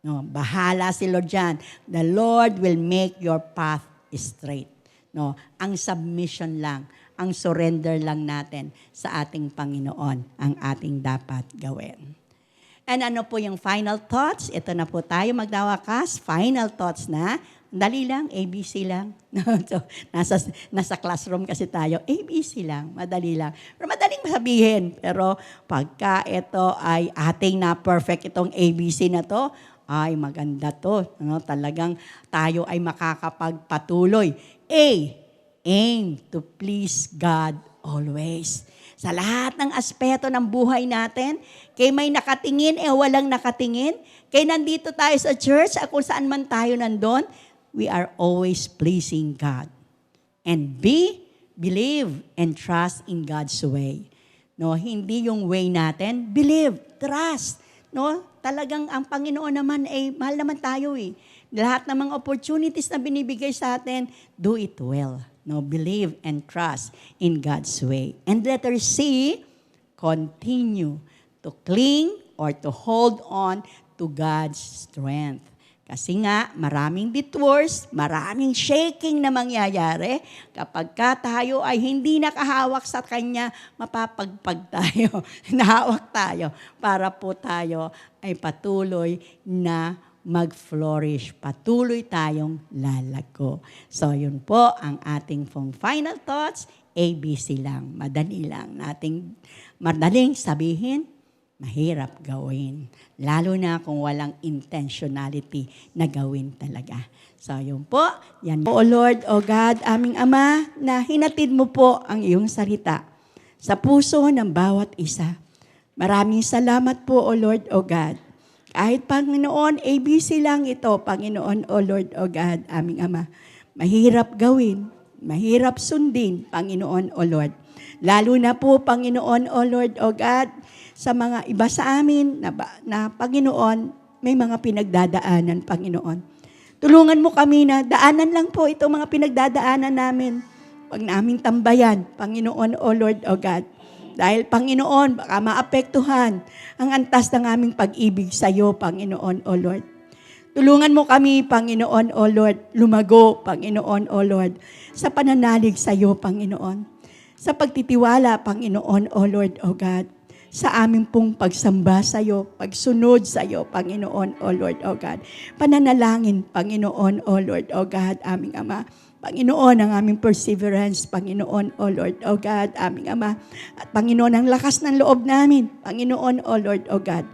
No, bahala si Lord dyan. The Lord will make your path straight. No, ang submission lang, ang surrender lang natin sa ating Panginoon ang ating dapat gawin. And ano po yung final thoughts? Ito na po tayo magdawakas. Final thoughts na. Dali lang, ABC lang. So, nasa classroom kasi tayo, ABC lang, madali lang. Pero madaling sabihin. Pero pagka ito ay ating na perfect itong ABC na to, ay maganda to. No? Talagang tayo ay makakapagpatuloy. A, aim to please God always. Sa lahat ng aspeto ng buhay natin, kay may nakatingin, walang nakatingin, kay nandito tayo sa church, kung saan man tayo nandun, we are always pleasing God. And B, believe and trust in God's way. No, hindi yung way natin, believe, trust. No, talagang ang Panginoon naman mahal naman tayo eh. Lahat ng mga opportunities na binibigay sa atin, do it well. No, believe and trust in God's way. And letter C, continue to cling or to hold on to God's strength. Kasi nga, maraming detours, maraming shaking na mangyayari. Kapag ka tayo ay hindi nakahawak sa Kanya, mapapagpag tayo, nahawak tayo, para po tayo ay patuloy na mag-flourish. Patuloy tayong lalago. So, yun po ang ating final thoughts. ABC lang, madali lang. Madaling sabihin, mahirap gawin. Lalo na kung walang intentionality na gawin talaga. So, yun po. Yan po, O Lord, O God, aming Ama, na hinatid mo po ang iyong salita sa puso ng bawat isa. Maraming salamat po, O Lord, O God. Kahit Panginoon, ABC lang ito, Panginoon, O Lord, O God, aming Ama. Mahirap gawin, mahirap sundin, Panginoon, O Lord. Lalo na po, Panginoon, O Lord, O God, sa mga iba sa amin na Panginoon, may mga pinagdadaanan, Panginoon. Tulungan mo kami na daanan lang po itong mga pinagdadaanan namin. Pag naming tambayan, Panginoon, O Lord, O God. Dahil, Panginoon, baka maapektuhan ang antas ng aming pag-ibig sa iyo, Panginoon, O Lord. Tulungan mo kami, Panginoon, O Lord, lumago, Panginoon, O Lord, sa pananalig sa iyo, Panginoon. Sa pagtitiwala, Panginoon, O Lord, O God, sa aming pong pagsamba sa iyo, pagsunod sa iyo, Panginoon, O Lord, O God. Pananalangin, Panginoon, O Lord, O God, aming Ama. Panginoon, ang aming perseverance, Panginoon, O Lord, O God, aming Ama. At Panginoon, ang lakas ng loob namin, Panginoon, O Lord, O God.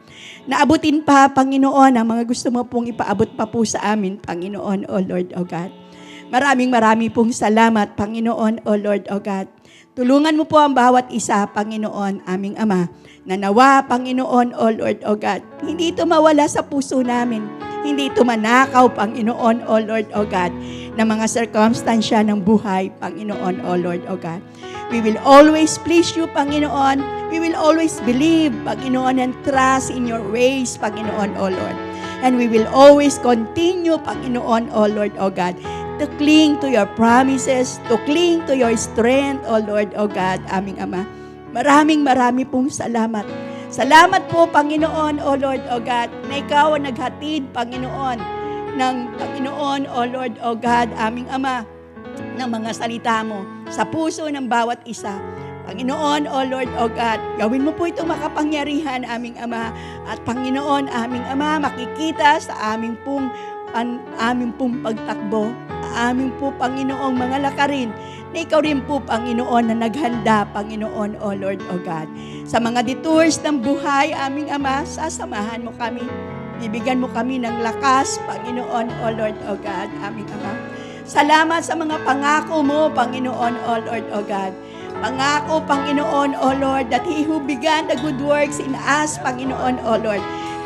Naabutin pa, Panginoon, ang mga gusto mo pong ipaabot pa po sa amin, Panginoon, O Lord, O God. Maraming pong salamat, Panginoon, O Lord, O God. Tulungan mo po ang bawat isa, Panginoon, aming Ama, na nawa, Panginoon, O Lord, O God. Hindi ito mawala sa puso namin. Hindi ito manakaw, Panginoon, O Lord, O God, na mga circumstansya ng buhay, Panginoon, O Lord, O God. We will always please you, Panginoon. We will always believe, Panginoon, and trust in your ways, Panginoon, O Lord. And we will always continue, Panginoon, O Lord, O God, to cling to your promises, to cling to your strength, O Lord, O God, aming Ama. Maraming pong salamat. Salamat po, Panginoon, O Lord, O God, na ikaw ang naghatid, Panginoon, ng Panginoon, O Lord, O God, aming Ama, ng mga salita mo sa puso ng bawat isa. Panginoon, O Lord, O God, gawin mo po itong makapangyarihan, aming Ama. At Panginoon, aming Ama, makikita sa aming pong pagtakbo, aming po, Panginoong mga lakarin, na ikaw rin po, Panginoon, na naghanda, Panginoon, O Lord, O God. Sa mga detours ng buhay, aming Ama, sasamahan mo kami. Bibigyan mo kami ng lakas, Panginoon, O Lord, O God, aming Ama. Salamat sa mga pangako mo, Panginoon, O Lord, O God. Pangako, Panginoon, O Lord, that He who began the good works in us, Panginoon, O Lord,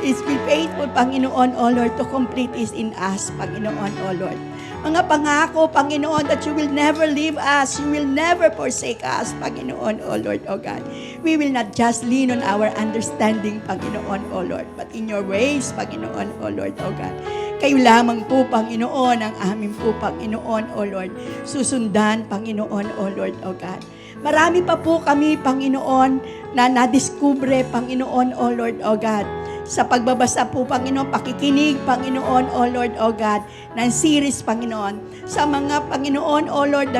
is be faithful, Panginoon, O Lord, to complete is in us, Panginoon, O Lord. Mga pangako, Panginoon, that you will never leave us, you will never forsake us, Panginoon, O Lord, O God. We will not just lean on our understanding, Panginoon, O Lord, but in your ways, Panginoon, O Lord, O God. Kayo lamang po, Panginoon, ang aming po, Panginoon, O Lord, susundan, Panginoon, O Lord, O God. Marami pa po kami, Panginoon, na nadiskubre, Panginoon, O Lord, O God. Sa pagbabasa po, Panginoon, pakikinig, Panginoon, O Lord, O God, ng series, Panginoon. Sa mga, Panginoon, O Lord,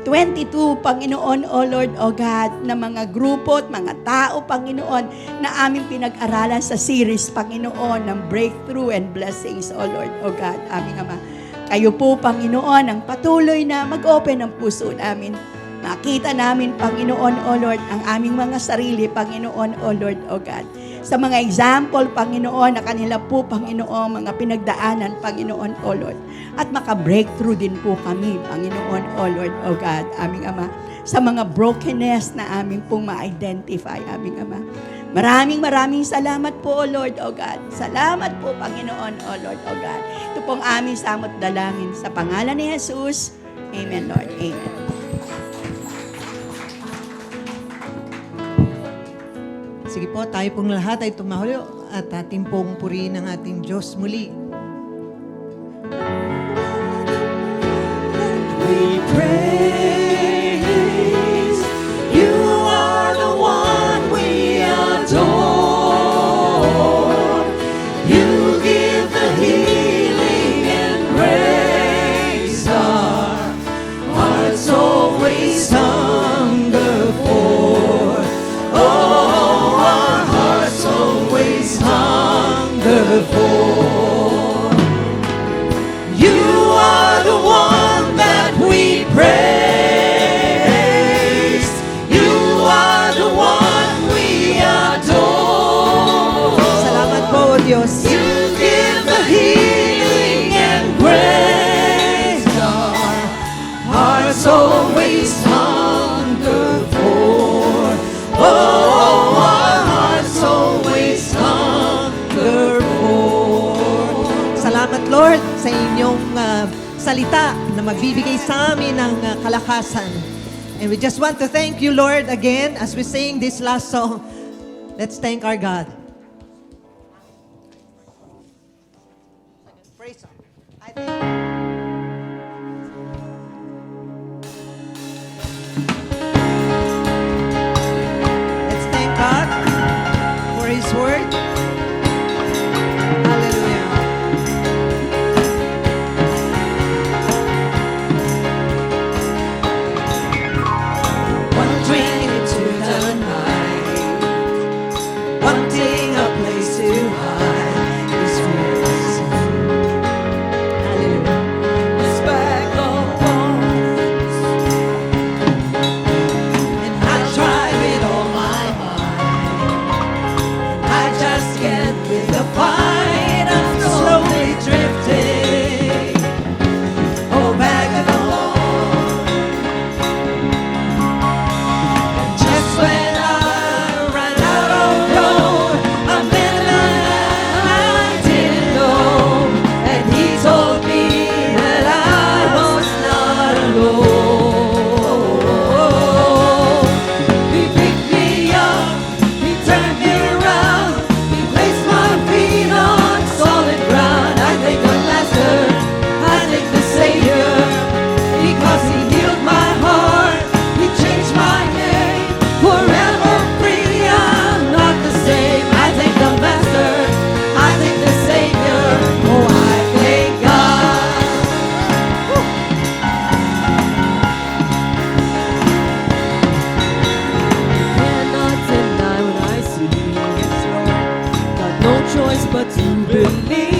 22, Panginoon, O Lord, O God, na mga grupo at mga tao, Panginoon, na aming pinag-aralan sa series, Panginoon, ng breakthrough and blessings, O Lord, O God, aming Ama. Kayo po, Panginoon, ang patuloy na mag-open ng puso namin. Makita namin, Panginoon, O Lord, ang aming mga sarili, Panginoon, O Lord, O God. Sa mga example, Panginoon, na kanila po, Panginoon, mga pinagdaanan, Panginoon, O Lord. At maka-breakthrough din po kami, Panginoon, O Lord, O God, aming Ama. Sa mga brokenness na aming pong ma-identify, aming Ama. Maraming salamat po, O Lord, O God. Salamat po, Panginoon, O Lord, O God. Ito pong aming samot dalangin sa pangalan ni Jesus. Amen, Lord. Amen. Sige po, tayo pong lahat ay tumahulo at ating pong purihin ang ating Diyos muli. We praise you are the one we adore. You give the healing and grace our hearts always hunger for. Oh, our hearts always hunger for. You are the one that we praise. You are the one we adore. Salamat po, O Diyos. You give the healing and grace our hearts always hunger for. Oh, our hearts always hunger for. Salamat, Lord, sa inyong salita na magbibigay sa amin ng kalakasan. And we just want to thank you, Lord, again, as we sing this last song. Let's thank our God. Praise song. I thank you. Let's thank God for His word. Hallelujah. Wandering into the night, wanting a place to hide His fears. Hallelujah. His back of bones, and I try with all my might. I just can't win the fight. I'm slowly drifting. Oh, back alone. Just when I ran out of road, I met a man I didn't know, and he told me that I was not alone. He picked me up, he turned me around, he placed my feet on solid ground. I thank the Master, I thank the Savior, because He healed my heart, He changed my name, forever free. I'm not the same. I thank the Master, I thank the Savior. Oh, I thank God. Cannot deny what I see. Yes, Lord. Got no choice but to believe.